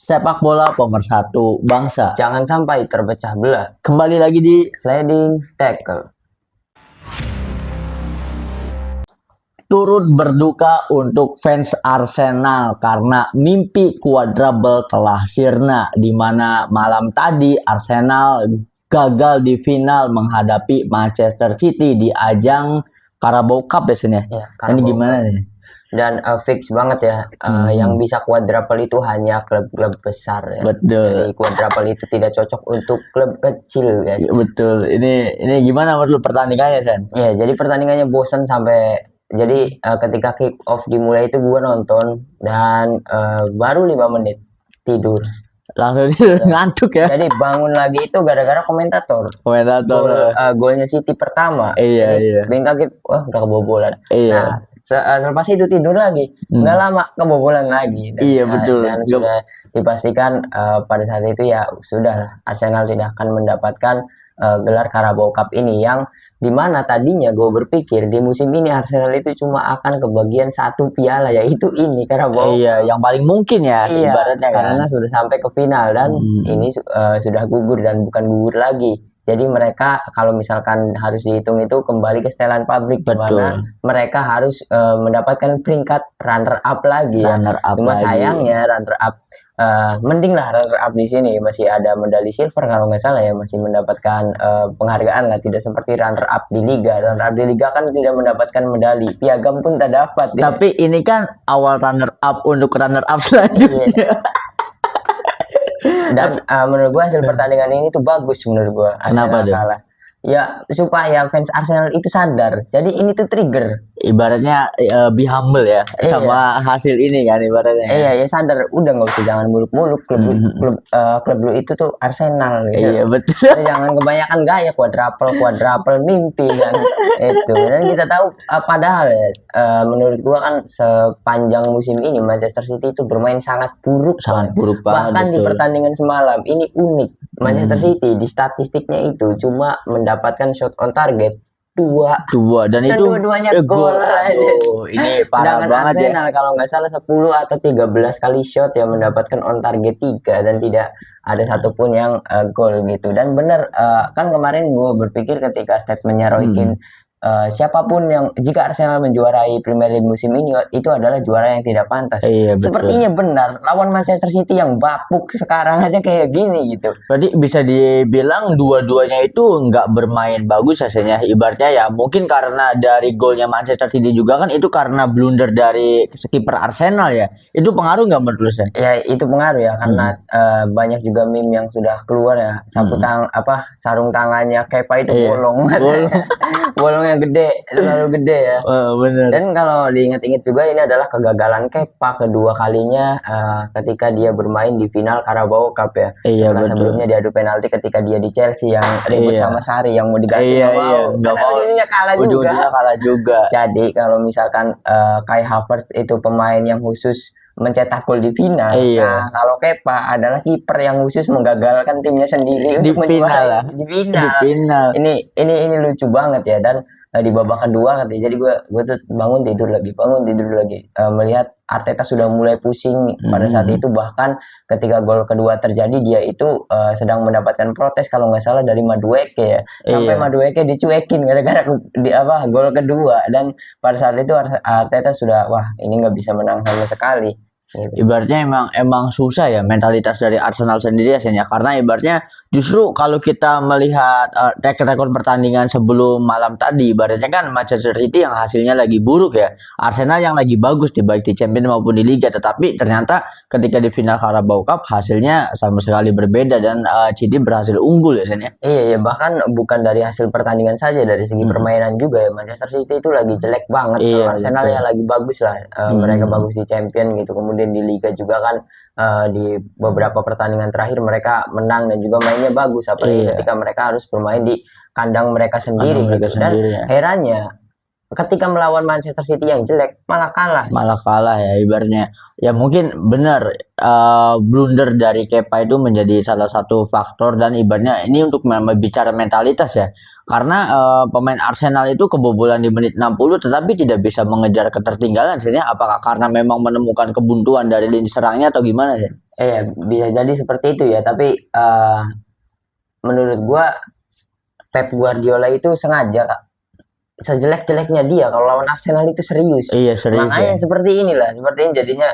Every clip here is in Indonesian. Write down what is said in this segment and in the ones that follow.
sepak bola pemersatu bangsa. Jangan sampai terpecah belah. Kembali lagi di Sliding tackle. turut berduka untuk fans Arsenal karena mimpi quadruple telah sirna, di mana malam tadi Arsenal gagal di final menghadapi Manchester City di ajang Carabao Cup ya sini. Ya, Ini gimana nih? Dan fix banget ya, yang bisa quadruple itu hanya klub-klub besar ya. Betul. Jadi quadruple itu tidak cocok untuk klub kecil guys. Betul. Ini gimana menurut pertandingannya, Sen? Ya, jadi pertandingannya bosan sampai jadi ketika kick off dimulai itu gue nonton dan baru 5 menit tidur. Langsung ngantuk ya. Jadi bangun lagi itu gara-gara komentator. Golnya City pertama. Iya, jadi iya. Ben kaget, wah udah kebobolan. Iya. Nah, selepas itu tidur lagi, nggak lama kebobolan lagi. Dan, iya betul. Dan sudah dipastikan pada saat itu ya sudah Arsenal tidak akan mendapatkan gelar Carabao Cup ini, yang dimana tadinya gue berpikir di musim ini Arsenal itu cuma akan kebagian satu piala, yaitu ini Carabao. Iya, yang paling mungkin ya, iya, ibaratnya karena sudah sampai ke final dan ini sudah gugur dan bukan gugur lagi. Jadi mereka kalau misalkan harus dihitung itu kembali ke setelan pabrik, di mana mereka harus mendapatkan peringkat runner up lagi. Cuma sayangnya runner up mending lah runner up di sini masih ada medali silver kalau nggak salah ya, masih mendapatkan penghargaan lah, tidak seperti runner up di liga. Runner up di liga kan tidak mendapatkan medali, piagam pun tak dapat. Tapi ini kan awal runner up untuk runner up selanjutnya. Dan menurut gua hasil pertandingan ini tuh bagus menurut gua. Kenapa kalah? Ya supaya fans Arsenal itu sadar. Jadi ini tuh trigger. Ibaratnya be humble ya, sama hasil ini kan ibaratnya. Iya ya sadar. Udah nggak usah, jangan muluk-muluk klub lu itu tuh Arsenal. Gitu. Iya betul. Jadi jangan kebanyakan gaya quadruple mimpi kan itu. Dan kita tahu padahal ya, menurut gua kan sepanjang musim ini Manchester City itu bermain sangat buruk. Bahkan di pertandingan semalam ini unik. Manchester City di statistiknya itu cuma mendapatkan shot on target dua dan itu dua-duanya gol aja. Ini parah banget Arsenal, kalau nggak salah 10 atau 13 kali shot yang mendapatkan on target 3 dan tidak ada satupun yang gol gitu. Dan bener kan kemarin gue berpikir ketika statementnya Roy Keane, siapapun yang jika Arsenal menjuarai Premier League musim ini itu adalah juara yang tidak pantas. Sepertinya benar, lawan Manchester City yang bapuk sekarang aja kayak gini gitu. Berarti bisa dibilang dua-duanya itu nggak bermain bagus hasilnya. Ibaratnya ya mungkin karena dari golnya Manchester City juga kan itu karena blunder dari kiper Arsenal ya. Itu pengaruh nggak menurut saya? Ya itu pengaruh ya, karena banyak juga meme yang sudah keluar ya, sarung tangannya Kepa itu bolong. Bolong yang gede, terlalu gede ya. Bener. Dan kalau diingat-ingat juga ini adalah kegagalan Kepa kedua kalinya ketika dia bermain di final Carabao Cup ya. Setelah sebelumnya diadu penalti ketika dia di Chelsea yang ribut sama Sarri yang mau diganti nggak mau. Ujungnya kalah juga. Jadi kalau misalkan Kai Havertz itu pemain yang khusus mencetak gol di final. Nah, kalau Kepa adalah kiper yang khusus menggagalkan timnya sendiri untuk menjuarai di final. Ini lucu banget ya. Dan di babak kedua katanya, jadi gue tuh bangun tidur lagi melihat Arteta sudah mulai pusing pada saat itu. Bahkan ketika gol kedua terjadi dia itu sedang mendapatkan protes kalau nggak salah dari Madueke ya, sampai Madueke dicuekin gara-gara gol kedua. Dan pada saat itu Arteta sudah wah ini nggak bisa menang sama sekali. Ibaratnya emang susah ya mentalitas dari Arsenal sendiri ya, karena ibaratnya justru kalau kita melihat track record pertandingan sebelum malam tadi, ibaratnya kan Manchester City yang hasilnya lagi buruk ya, Arsenal yang lagi bagus baik di Champions maupun di Liga, tetapi ternyata ketika di final Carabao Cup hasilnya sama sekali berbeda dan City berhasil unggul ya Sen ya. Iya bahkan bukan dari hasil pertandingan saja, dari segi permainan juga ya, Manchester City itu lagi jelek banget. Arsenal ya lagi bagus lah, mereka bagus di Champions gitu, kemudian di Liga juga kan di beberapa pertandingan terakhir mereka menang dan juga mainnya bagus, apalagi ketika mereka harus bermain di kandang mereka sendiri gitu. Dan herannya ketika melawan Manchester City yang jelek malah kalah ya ibaratnya. Ya mungkin benar blunder dari Kepa itu menjadi salah satu faktor, dan ibaratnya ini untuk bicara mentalitas ya. karena pemain Arsenal itu kebobolan di menit 60 tetapi tidak bisa mengejar ketertinggalan. Sebenarnya apakah karena memang menemukan kebuntuan dari lini serangnya atau gimana sih? Bisa jadi seperti itu ya, tapi menurut gua Pep Guardiola itu sengaja, Kak. Sejelek-jeleknya dia kalau lawan Arsenal itu serius. Iya, serius. Makanya seperti ini jadinya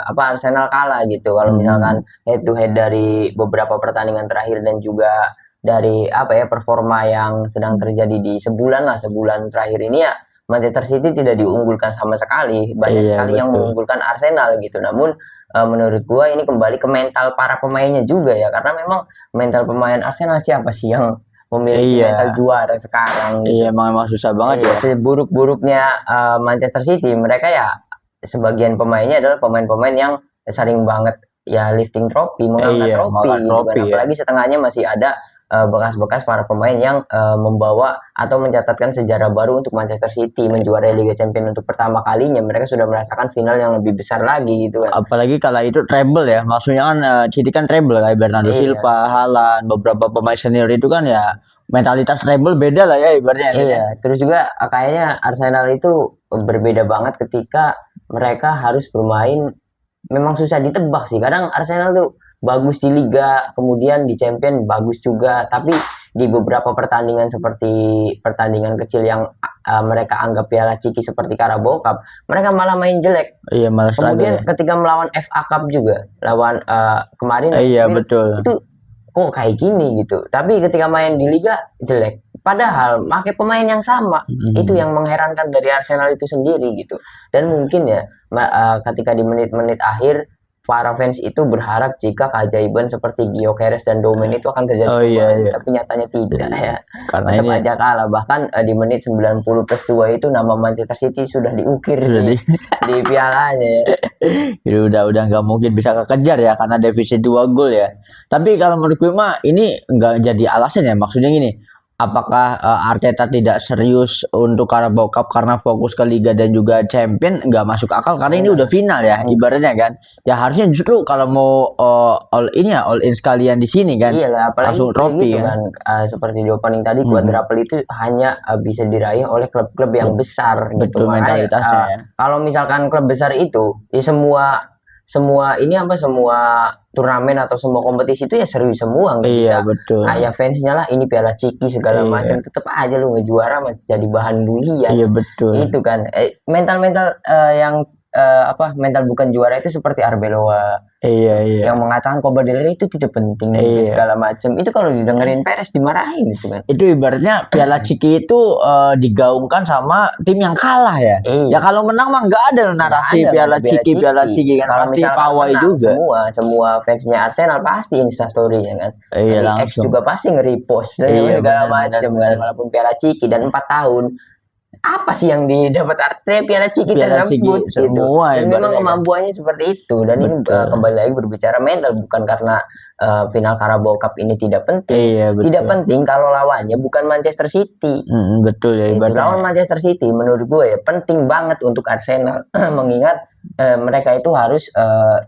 Arsenal kalah gitu. Kalau misalkan head to head dari beberapa pertandingan terakhir dan juga dari performa yang sedang terjadi di sebulan terakhir ini ya, Manchester City tidak diunggulkan sama sekali. Banyak sekali yang mengunggulkan Arsenal gitu. Namun menurut gua ini kembali ke mental para pemainnya juga ya, karena memang mental pemain Arsenal siapa sih yang memiliki mental juara sekarang gitu. Iya, emang susah banget ya. Seburuk-buruknya Manchester City, mereka ya sebagian pemainnya adalah pemain-pemain yang sering banget ya lifting trofi, mengangkat trofi gitu kan. Apalagi setengahnya masih ada bekas-bekas para pemain yang membawa atau mencatatkan sejarah baru untuk Manchester City, menjuarai Liga Champions untuk pertama kalinya. Mereka sudah merasakan final yang lebih besar lagi gitu kan. Apalagi kala itu treble ya, maksudnya kan City kan treble kayak Bernardo Silva, Haaland, beberapa pemain senior itu kan ya mentalitas treble beda lah ya ibaratnya. Terus juga kayaknya Arsenal itu berbeda banget ketika mereka harus bermain, memang susah ditebak sih. Kadang Arsenal tuh bagus di Liga, kemudian di Champion bagus juga, tapi di beberapa pertandingan seperti pertandingan kecil yang mereka anggap piala ciki seperti Carabao Cup, mereka malah main jelek. Iya, malah. Kemudian ketika melawan FA Cup juga, lawan kemarin betul. Itu kok kayak gini gitu. Tapi ketika main di Liga jelek. Padahal pakai pemain yang sama. Itu yang mengherankan dari Arsenal itu sendiri gitu. Dan mungkin ya ketika di menit-menit akhir para fans itu berharap jika keajaiban seperti Gyökeres dan Domen itu akan terjadi. Tapi nyatanya tidak ya. Karena tetap aja kalah. Bahkan di menit 90+2 itu nama Manchester City sudah diukir di pialanya. Jadi udah nggak mungkin bisa kekejar ya karena defisit 2 gol ya. Tapi kalau menurut gue mah ini nggak jadi alasan ya. Maksudnya gini, apakah Arteta tidak serius untuk Carabao Cup karena fokus ke Liga dan juga Champion? Nggak masuk akal karena ini udah final ya ibaratnya kan. Ya harusnya justru kalau mau all in sekalian di sini kan. Iyalah, apalagi langsung trofi gitu kan. Seperti di opening tadi, quadruple itu hanya bisa diraih oleh klub-klub yang besar gitu. Betul, mentalitasnya. Kalau misalkan klub besar itu ya semua turnamen atau semua kompetisi itu ya serius semua, nggak bisa betul. Kayak fansnya lah ini piala ciki segala macam, tetap aja lu ngejuara jadi bahan bulian. Iya betul. Itu kan mental yang mental bukan juara itu seperti Arbeloa. Yang mengatakan Copa del Rey itu tidak penting segala macam. Itu kalau didengerin Perez dimarahin itu kan. Itu ibaratnya piala ciki itu digaungkan sama tim yang kalah ya. Ya kalau menang mah nggak ada narasi piala ciki kan. Kalau pasti pawai juga. Semua fansnya Arsenal pasti Instastory ya kan. X langsung. juga pasti nge-repost segala macam kan. Walaupun piala ciki dan 4 tahun. Apa sih yang didapat Arteta piala ciki tersebut gitu. Dan memang kemampuannya seperti itu. Dan ini kembali lagi berbicara mental, bukan karena final Carabao Cup ini tidak penting. Tidak penting kalau lawannya bukan Manchester City. Betul ya ibaratnya. Lawan Manchester City menurut gue ya penting banget untuk Arsenal mengingat mereka itu harus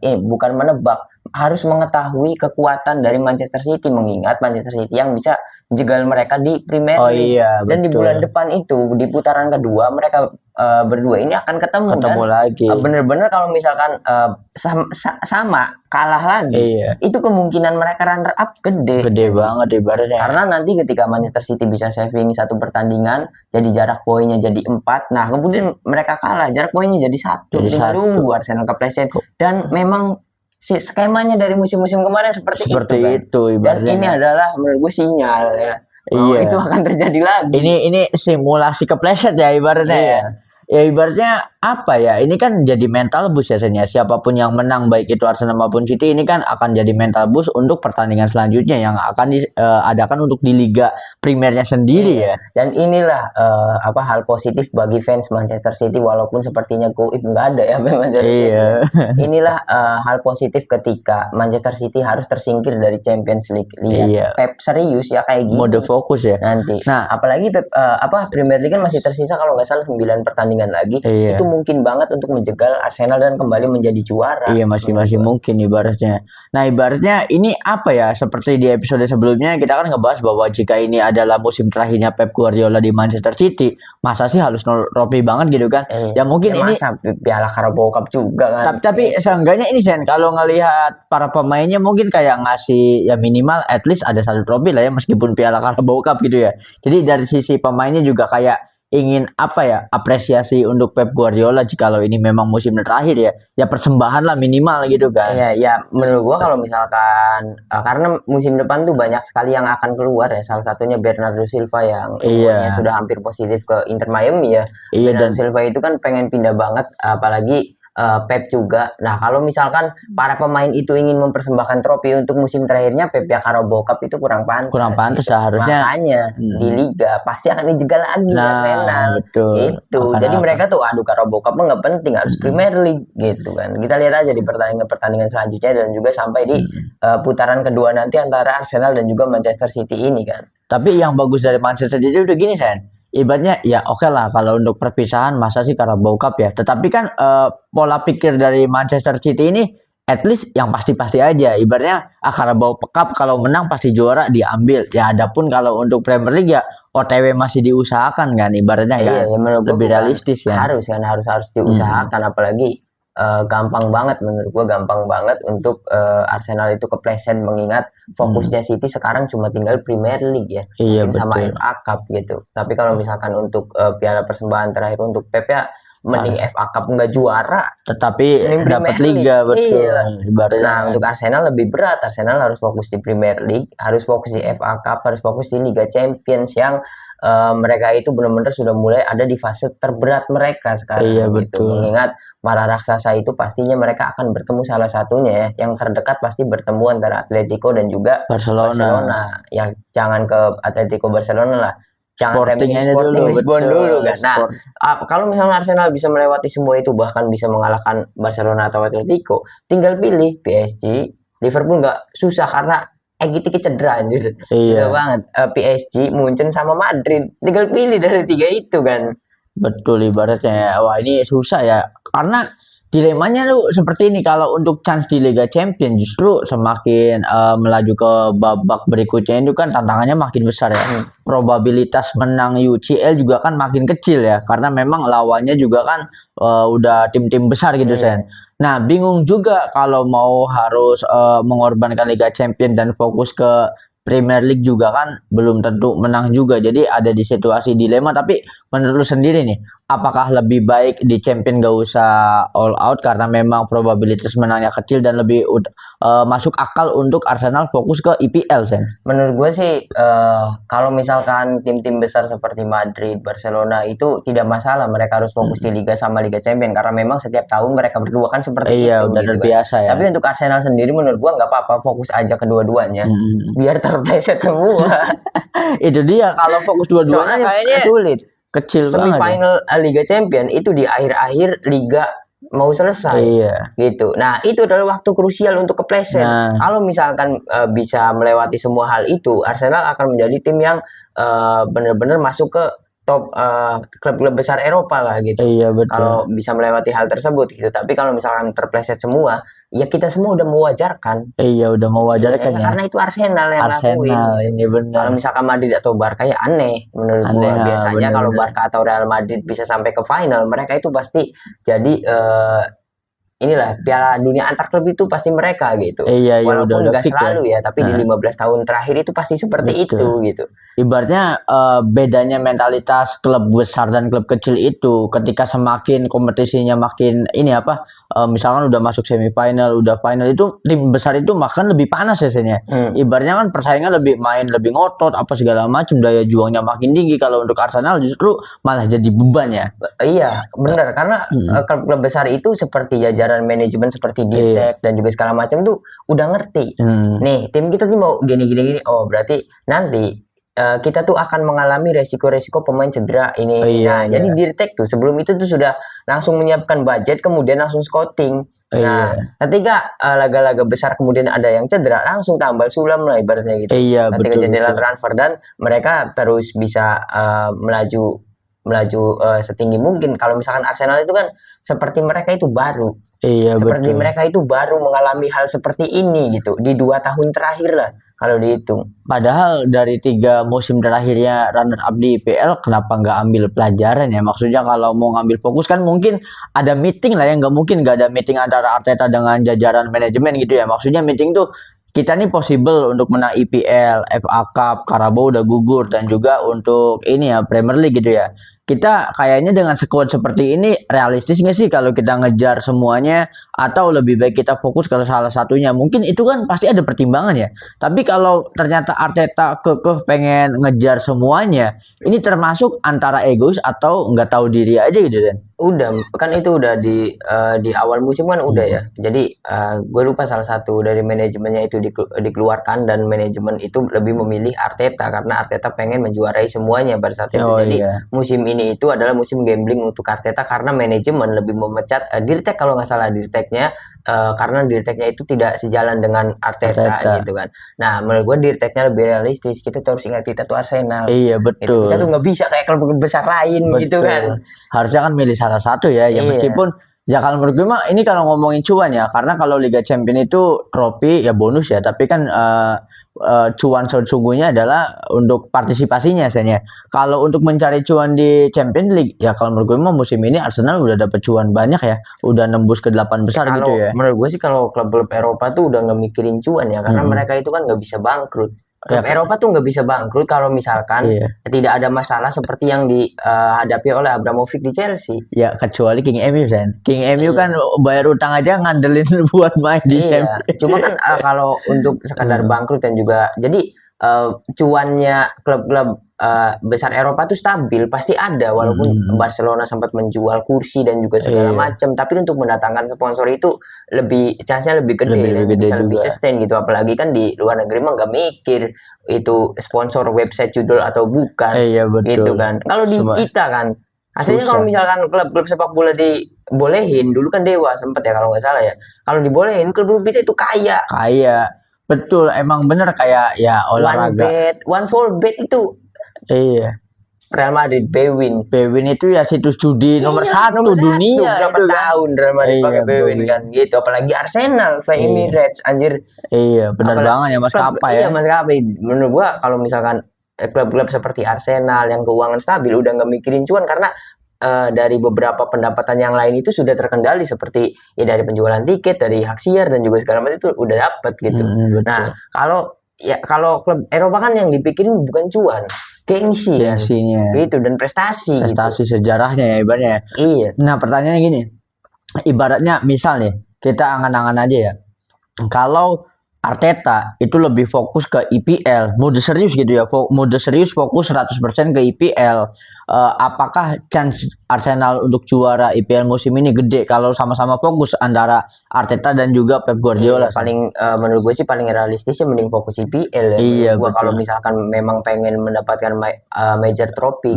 bukan menebak, harus mengetahui kekuatan dari Manchester City, mengingat Manchester City yang bisa jegal mereka di Premier League. Dan di bulan depan itu di putaran kedua mereka berdua ini akan ketemu lagi. Bener-bener kalau misalkan sama kalah lagi, itu kemungkinan mereka runner up gede banget ibaratnya. Karena nanti ketika Manchester City bisa saving 1 pertandingan, jadi jarak poinnya jadi 4. Nah kemudian mereka kalah, jarak poinnya jadi 1. Tinggal tunggu Arsenal kepleset. Dan memang skemanya dari musim-musim kemarin seperti itu. Dan ini adalah menurut gue sinyal ya. Itu akan terjadi lagi. Ini simulasi kepleset ya ibaratnya ya. Ya ibaratnya apa ya, ini kan jadi mental boost ya Sen ya. Siapapun yang menang baik itu Arsenal maupun City ini kan akan jadi mental boost untuk pertandingan selanjutnya yang akan diadakan untuk di Liga Primernya sendiri ya. Dan inilah hal positif bagi fans Manchester City, walaupun sepertinya goib nggak ada ya Manchester City. Inilah hal positif ketika Manchester City harus tersingkir dari Champions League. Pep serius ya kayak gini. Mode fokus ya nanti. Nah, apalagi Pep Premier League kan masih tersisa kalau nggak salah 9 pertandingan pertandingan lagi, Iya. itu mungkin banget untuk menjegal Arsenal dan kembali menjadi juara. Iya, masih mungkin ibaratnya. Nah, ibaratnya ini apa ya? Seperti di episode sebelumnya kita kan ngebahas bahwa jika ini adalah musim terakhirnya Pep Guardiola di Manchester City, masa sih harus trofi banget gitu kan? Ya mungkin ya ini masa Piala Carabao Cup juga kan. tapi seenggaknya ini Sen, kalau ngelihat para pemainnya mungkin kayak ngasih ya minimal at least ada satu trofi lah ya meskipun Piala Carabao Cup gitu ya. Jadi dari sisi pemainnya juga kayak ingin apa ya apresiasi untuk Pep Guardiola jikalau ini memang musim terakhir ya ya persembahan lah minimal gitu kan. Iya ya menurut gua kalau misalkan karena musim depan tuh banyak sekali yang akan keluar ya, salah satunya Bernardo Silva yang umurnya sudah hampir positif ke Inter Miami ya. Iya, Bernardo Silva itu kan pengen pindah banget, apalagi Pep juga. Nah, kalau misalkan para pemain itu ingin mempersembahkan trofi untuk musim terakhirnya Pep ya Carabao Cup itu kurang pantas. Kurang pantas gitu. Harusnya. Makanya di Liga pasti akan dijegal lagi Arsenal. Betul. Itu. Jadi mereka tuh aduh Carabao Cup nggak penting, harus Premier League gitu kan. Kita lihat aja di pertandingan-pertandingan selanjutnya dan juga sampai di putaran kedua nanti antara Arsenal dan juga Manchester City ini kan. Tapi yang bagus dari Manchester City udah gini Sen. Ibaratnya ya oke lah kalau untuk perpisahan masa sih Carabao Cup ya. Tetapi kan pola pikir dari Manchester City ini at least yang pasti-pasti aja. Ibaratnya Carabao Cup kalau menang pasti juara diambil. Ya adapun kalau untuk Premier League ya OTW masih diusahakan kan ibaratnya kan. Ya, lebih realistis kan. Harus diusahakan apalagi gampang banget menurut gua, gampang banget untuk Arsenal itu kepleset mengingat fokusnya City sekarang cuma tinggal Premier League ya. Iya, sama FA Cup gitu. Tapi kalau misalkan untuk piala persembahan terakhir untuk Pep ya mending FA Cup nggak juara tetapi dapat liga betul. Iya. Nah, untuk Arsenal lebih berat. Arsenal harus fokus di Premier League, harus fokus di FA Cup, harus fokus di Liga Champions yang mereka itu benar-benar sudah mulai ada di fase terberat mereka sekarang. Iya, gitu. betul. Mengingat para raksasa itu pastinya mereka akan bertemu salah satunya ya. Yang terdekat pasti bertemu antara Atletico dan juga Barcelona. Ya jangan ke Atletico Barcelona lah. Jangan Sporting Lisbon dulu kan. Nah, kalau misalnya Arsenal bisa melewati semua itu bahkan bisa mengalahkan Barcelona atau Atletico, tinggal pilih PSG, Liverpool nggak susah karena Ekitike cedera anjir. Iya banget. PSG, Munchen sama Madrid. Tinggal pilih dari tiga itu kan. Betul ibaratnya. Wah, ini susah ya. Karena dilemanya tuh seperti ini, kalau untuk chance di Liga Champions justru semakin melaju ke babak berikutnya itu kan tantangannya makin besar ya. Probabilitas menang UCL juga kan makin kecil ya karena memang lawannya juga kan udah tim-tim besar gitu Sen. Nah, bingung juga kalau mau harus mengorbankan Liga Champions dan fokus ke Premier League juga kan belum tentu menang juga. Jadi ada di situasi dilema. Tapi menurut lu sendiri nih, apakah lebih baik di Champion gak usah all out karena memang probabilitas menangnya kecil dan lebih masuk akal untuk Arsenal fokus ke IPL, Sen? Menurut gue sih kalau misalkan tim-tim besar seperti Madrid, Barcelona itu tidak masalah mereka harus fokus di Liga sama Liga Champion karena memang setiap tahun mereka berdua kan seperti itu. Iya, udah terbiasa ya. Tapi untuk Arsenal sendiri menurut gue nggak apa-apa, fokus aja kedua-duanya biar terpleset semua. Itu dia, kalau fokus dua-duanya kayaknya sulit. Kecil semifinal banget ya. Liga Champion itu di akhir-akhir liga mau selesai. Gitu. Nah, itu adalah waktu krusial untuk kepleset. Kalau misalkan bisa melewati semua hal itu, Arsenal akan menjadi tim yang benar-benar masuk ke top klub-klub besar Eropa lah gitu. Iya, betul. Kalau bisa melewati hal tersebut gitu. Tapi kalau misalkan terpleset semua, ya kita semua udah mewajarkan. Iya, udah mewajarkan ya. Karena itu Arsenal yang lakuin. Ini benar. Kalau misalkan Madrid atau Barca ya aneh menurut gua. Biasanya kalau Barca atau Real Madrid bisa sampai ke final, mereka itu pasti jadi inilah Piala Dunia antar klub itu pasti mereka gitu. Iya, walaupun nggak selalu ya, tapi di 15 tahun terakhir itu pasti seperti itu gitu. Ibaratnya bedanya mentalitas klub besar dan klub kecil itu ketika semakin kompetisinya makin ini misalkan udah masuk semifinal, udah final itu tim besar itu makan lebih panas biasanya. Ibaratnya kan persaingan lebih lebih ngotot apa segala macam, daya juangnya makin tinggi. Kalau untuk Arsenal justru malah jadi beban ya. Iya, benar karena klub besar itu seperti jajaran manajemen seperti Dirtek dan juga segala macam tuh udah ngerti. Nih, tim kita tuh mau gini. Oh, berarti nanti kita tuh akan mengalami resiko-resiko pemain cedera ini. Jadi Dirtek tuh sebelum itu tuh sudah langsung menyiapkan budget kemudian langsung scouting. Nah, ketika laga-laga besar kemudian ada yang cedera langsung tambal sulam lah ibaratnya gitu. Ketika jendela transfer dan mereka terus bisa melaju melaju setinggi mungkin. Kalau misalkan Arsenal itu kan seperti mereka itu baru. Iya, Seperti betul. mereka itu baru mengalami hal seperti ini gitu di 2 tahun terakhir lah kalau dihitung. Padahal dari 3 musim terakhirnya runner up di IPL, kenapa nggak ambil pelajaran ya? Maksudnya kalau mau ngambil fokus kan mungkin ada meeting lah ya, nggak mungkin nggak ada meeting antara Arteta dengan jajaran manajemen gitu ya. Maksudnya meeting tuh kita nih possible untuk menang IPL, FA Cup, Carabao udah gugur dan juga untuk ini ya Premier League gitu ya. Kita kayaknya dengan skuad seperti ini realistis nggak sih kalau kita ngejar semuanya atau lebih baik kita fokus ke salah satunya? Mungkin itu kan pasti ada pertimbangan ya. Tapi kalau ternyata Arteta kekeh pengen ngejar semuanya, ini termasuk antara egois atau nggak tahu diri aja gitu kan? Udah, kan itu udah di awal musim kan udah ya. Jadi gue lupa salah satu dari manajemennya itu dikeluarkan dan manajemen itu lebih memilih Arteta karena Arteta pengen menjuarai semuanya pada saat itu. Oh Jadi iya. musim ini itu adalah musim gambling untuk Arteta karena manajemen lebih memecat Dirtek kalau nggak salah Dirteknya karena Dirteknya itu tidak sejalan dengan Arteta Arteta. gitu kan. Nah, menurut gue Dirteknya lebih realistis. Kita tuh harus ingat kita tuh Arsenal. Iya Gitu. betul. Kita tuh nggak bisa kayak klub besar lain gitu kan. Harusnya kan milih salah satu ya. Ya Iya. meskipun ya kalau menurut gue mah ini kalau ngomongin cuan ya, karena kalau Liga Champions itu trofi ya bonus ya, tapi kan cuan sesungguhnya adalah untuk partisipasinya biasanya. Kalau untuk mencari cuan di Champions League ya kalau menurut gue mah musim ini Arsenal udah dapat cuan banyak ya, udah nembus ke 8 besar gitu ya. Menurut gue sih kalau klub-klub Eropa tuh udah nggak mikirin cuan ya karena mereka itu kan nggak bisa bangkrut. Klub Eropa tuh nggak bisa bangkrut kalau misalkan tidak ada masalah seperti yang dihadapi oleh Abramovich di Chelsea. Ya kecuali King MU kan. King MU kan bayar utang aja ngandelin buat main di Champions. Cuma kan kalau untuk sekadar bangkrut dan juga jadi cuannya klub-klub besar Eropa tuh stabil pasti ada walaupun Barcelona sempat menjual kursi dan juga segala macam tapi untuk mendatangkan sponsor itu chance-nya lebih gede dan bisa lebih sustain gitu apalagi kan di luar negeri mah nggak mikir itu sponsor website judul atau bukan gitu kan kalau di kita kan aslinya kalau misalkan klub-klub sepak bola dibolehin dulu kan Dewa sempet ya kalau nggak salah ya kalau dibolehin klub kita itu kaya betul emang bener kayak ya olahraga one for bet itu iya Real Madrid Bewin itu ya situs judi nomor satu dunia berapa tahun Real Madrid pakai Bewin kan gitu apalagi Arsenal Fly Emirates anjir benar banget ya maskapai iya maskapai menurut gua kalau misalkan klub-klub seperti Arsenal yang keuangan stabil udah nggak mikirin cuan karena dari beberapa pendapatan yang lain itu sudah terkendali seperti ya dari penjualan tiket dari hak siar dan juga segala macam itu udah dapat gitu nah kalau klub Eropa kan yang dipikirin bukan cuan gengsinya gitu dan prestasi gitu. Sejarahnya ya ibaratnya iya nah pertanyaannya gini ibaratnya misal nih kita angan-angan aja ya kalau Arteta itu lebih fokus ke IPL mode serius gitu ya mode serius fokus 100% ke IPL apakah chance Arsenal untuk juara IPL musim ini gede kalau sama-sama fokus antara Arteta dan juga Pep Guardiola paling menurut gue sih paling realistisnya mending fokus IPL ya iya gua kalau misalkan memang pengen mendapatkan major trophy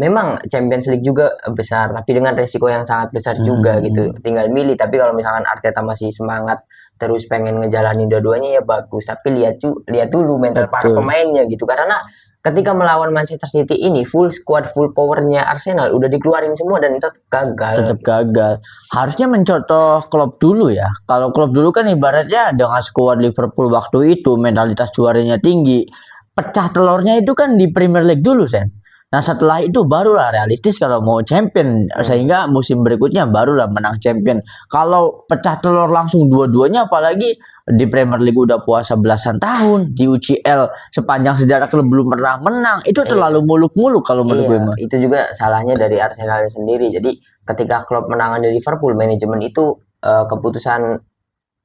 memang Champions League juga besar tapi dengan resiko yang sangat besar juga gitu tinggal milih tapi kalau misalkan Arteta masih semangat terus pengen ngejalanin dua-duanya ya bagus tapi lihat dulu mental para pemainnya gitu karena ketika melawan Manchester City ini full squad full powernya Arsenal udah dikeluarin semua dan tetap gagal harusnya mencontoh klub dulu ya kalau klub dulu kan ibaratnya dengan squad Liverpool waktu itu mentalitas juaranya tinggi pecah telurnya itu kan di Premier League dulu Sen nah setelah itu barulah realistis kalau mau champion sehingga musim berikutnya barulah menang champion kalau pecah telur langsung dua-duanya apalagi di Premier League udah puasa belasan tahun di UCL sepanjang sejarah klub belum pernah menang itu terlalu muluk-muluk kalau menurut gue mah itu juga salahnya dari Arsenal sendiri jadi ketika klub menangan di Liverpool manajemen itu keputusan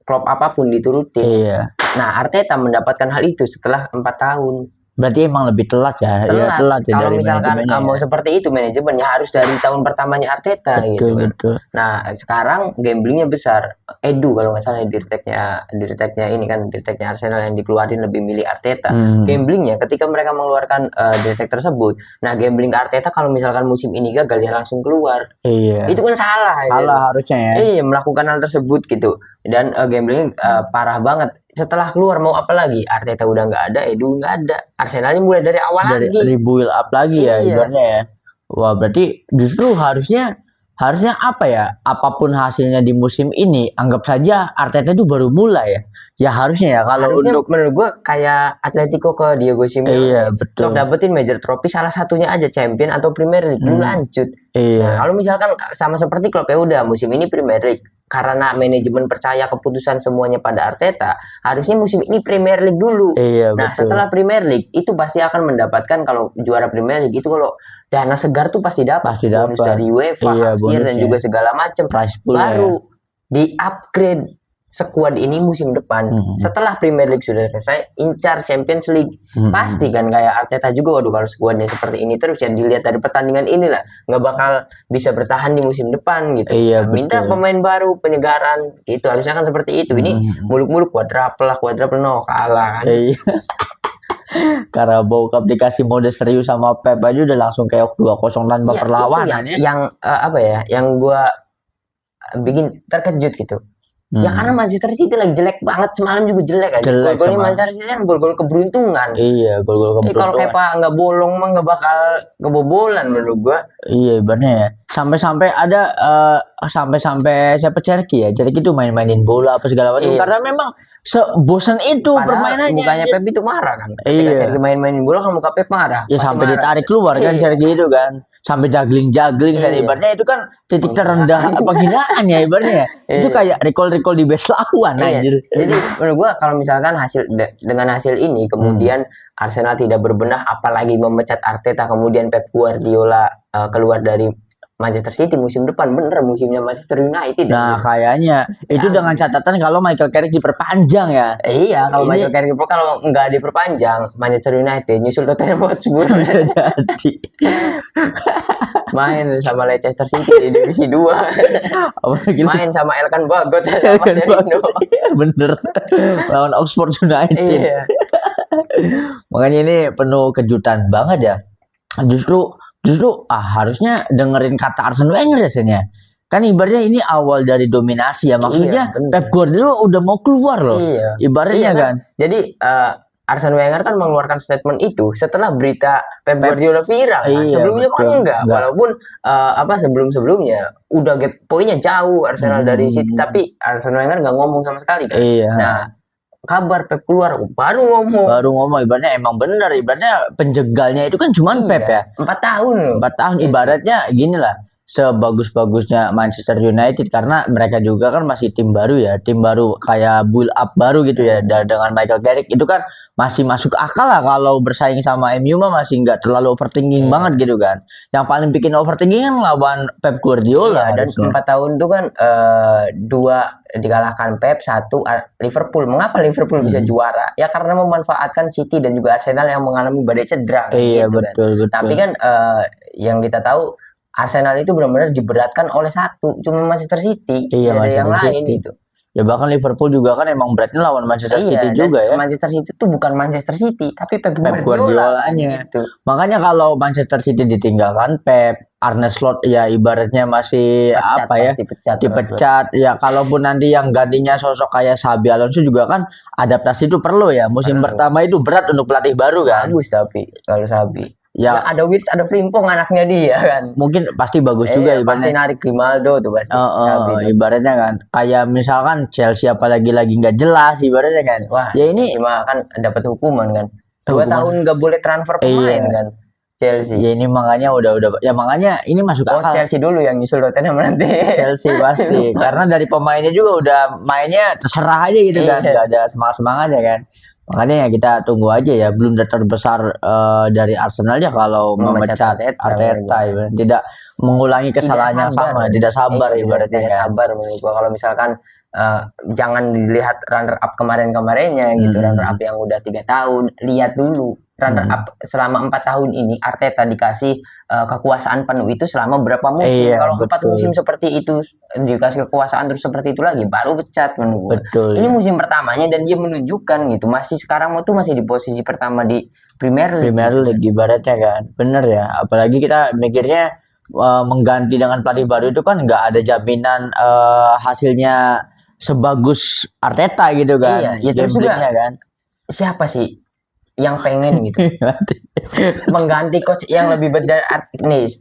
klub apapun diturutin nah Arteta mendapatkan hal itu setelah 4 tahun berarti emang lebih telat ya telat kalau dari misalkan mau seperti itu manajemennya harus dari tahun pertamanya Arteta betul. Nah sekarang gamblingnya besar Edu kalau nggak salah dirteknya ini kan dirteknya Arsenal yang dikeluarin lebih milih Arteta gamblingnya ketika mereka mengeluarkan dirtek tersebut nah gambling Arteta kalau misalkan musim ini gagal ya langsung keluar itu kan salah harusnya ya melakukan hal tersebut gitu dan gambling parah banget setelah keluar mau apa lagi? Arteta udah nggak ada, Edu nggak ada. Arsenalnya mulai dari awal dari lagi. rebuild up lagi ya Iya. ibaratnya ya. Wah, berarti justru harusnya apa ya? Apapun hasilnya di musim ini, anggap saja Arteta itu baru mulai ya. Ya harusnya ya kalau Harusnya untuk menurut gua kayak Atletico ke Diego Simeone. iya betul. Sok dapetin major trophy salah satunya aja Champion atau Premier League, lu lanjut. Iya. Nah, kalau misalkan sama seperti klub ya udah musim ini Premier League karena manajemen percaya keputusan semuanya pada Arteta, harusnya musim ini Premier League dulu. Iya, Nah, betul. setelah Premier League itu pasti akan mendapatkan kalau juara Premier League itu kalau dana segar tuh pasti dapat bonus dari UEFA, Iya, kasir dan bonusnya. juga segala macam. Prize pool Baru ya. di upgrade skuad ini musim depan. Setelah Premier League sudah selesai, incar Champions League. Pasti kan kayak Arteta juga, waduh kalau skuadnya seperti ini terus ya dilihat dari pertandingan inilah nggak bakal bisa bertahan di musim depan gitu. Iya, Nah, minta betul. pemain baru, penyegaran gitu. Harusnya kan seperti itu. Ini muluk-muluk quadruple no kalah kan. Iya. Carabao Cup dikasih mode serius sama Pep aja udah langsung kayak 2-0 tanpa Iya, perlawanan itu yang apa ya? Yang gua bikin terkejut gitu. Ya karena Manchester City lagi jelek banget, semalam juga jelek aja. Jelek Gol-golnya semalam. Manchester City kan gol-gol keberuntungan. Iya, gol-gol Kalau keberuntungan. Kepa nggak bolong mah nggak bakal kebobolan menurut gua. Iya, ibaratnya ya. Sampai-sampai ada sampai-sampai siapa Cherky ya? Cherky itu main-mainin bola apa segala macam Iya. karena memang sebosan itu Padahal permainannya. mukanya Pep itu marah kan. Ketika Iya. Sergei main-mainin bola kan muka Pep marah. Ya Pasti sampai marah. ditarik keluar kan Iya. Cherky itu kan. Sampai juggling-juggling kan Iya. ibaratnya itu kan titik terendah penghinaan ya ibaratnya. Itu Iya. kayak recall di base lawan Iya. anjir. Jadi menurut gua kalau misalkan dengan hasil ini kemudian Arsenal tidak berbenah apalagi memecat Arteta kemudian Pep Guardiola keluar dari Manchester City musim depan, bener musimnya Manchester United. Nah, kayaknya itu dengan catatan kalau Michael Carrick diperpanjang ya. Iya, kalau Ini- Michael Carrick kalau nggak diperpanjang Manchester United nyusul Tottenham Hotspur Bisa jadi. main sama Leicester City di divisi 2. Apalagi Main sama Elkan Bagot sama Serino. bener lawan Oxford United. Iya. Makanya ini penuh kejutan banget ya. Justru harusnya dengerin kata Arsene Wenger biasanya. Kan ibaratnya ini awal dari dominasi ya. Maksudnya Iya, bener. Pep Guardiola udah mau keluar loh. Iya. Ibaratnya Iya kan. Jadi Arsene Wenger kan mengeluarkan statement itu setelah berita Pep Guardiola viral. Kan? Iya, Sebelumnya kan betul. enggak. Walaupun sebelum-sebelumnya udah gap poinnya jauh Arsenal dari City, tapi Arsene Wenger nggak ngomong sama sekali kan. Iya. Nah, kabar Pep keluar baru ngomong. Ibaratnya emang bener. Ibaratnya penjegalnya itu kan cuman Pep ya. 4 tahun loh. 4 tahun ibaratnya gini lah. Sebagus-bagusnya Manchester United karena mereka juga kan masih tim baru ya, tim baru kayak build up baru gitu ya. Dan dengan Michael Carrick itu kan masih masuk akal lah kalau bersaing sama MU mah masih nggak terlalu overthinking banget gitu kan. Yang paling bikin overthinking kan lawan Pep Guardiola. Iya, dan 4 tahun itu kan 2 dikalahkan Pep, 1 Liverpool. Mengapa Liverpool bisa juara? Ya karena memanfaatkan City dan juga Arsenal yang mengalami badai cedera. Iya, gitu betul. Tapi kan yang kita tahu Arsenal itu benar-benar diberatkan oleh satu, cuma Manchester City, Iya, tidak ada yang Manchester lain City. gitu. Ya bahkan Liverpool juga kan emang beratnya lawan Manchester Iya, City dan juga ya. Manchester City itu bukan Manchester City, tapi Pep Guardiolanya. Guardiola gitu. Makanya kalau Manchester City ditinggalkan Pep, Arne Slot ya ibaratnya masih dipecat ya. Kalaupun nanti yang gantinya sosok kayak Xabi Alonso juga kan adaptasi itu perlu ya. Musim pertama itu berat untuk pelatih baru kan. Bagus tapi kalau Xabi. Ya, ada Wirtz, ada Frimpong anaknya dia kan. Mungkin pasti bagus juga Pasti ibaratnya. narik Grimaldo tuh pasti. Ibaratnya kan kayak misalkan Chelsea apalagi lagi nggak jelas ibaratnya kan. Wah, ya ini cuma kan dapat hukuman kan. 2 tahun nggak boleh transfer pemain kan. Chelsea. Ya ini makanya udah ya makanya ini masuk akal. Chelsea dulu yang nyusul Tottenham nanti. Chelsea pasti karena dari pemainnya juga udah mainnya terserah aja gitu kan, nggak ada semangat-semangatnya kan. Makanya ya kita tunggu aja ya, blunder terbesar dari Arsenal ya kalau memecat Arteta ya. Tidak mengulangi kesalahannya sama, tidak sabar ibaratnya. Tidak sabar menurut gua kalau misalkan jangan dilihat runner up kemarin-kemarinnya gitu, runner up yang udah 3 tahun, lihat dulu runner up selama 4 tahun ini Arteta dikasih kekuasaan penuh itu selama berapa musim. Kalau 4 musim seperti itu dikasih kekuasaan terus seperti itu lagi baru pecat menurut gua. Ini musim pertamanya dan dia menunjukkan gitu masih sekarang tuh masih di posisi pertama di Premier League ibaratnya kan. Bener ya, apalagi kita mikirnya mengganti dengan pelatih baru itu kan nggak ada jaminan hasilnya sebagus Arteta gitu kan. Iya, ya terus juga kan. Siapa sih yang pengen gitu mengganti coach yang lebih benar nih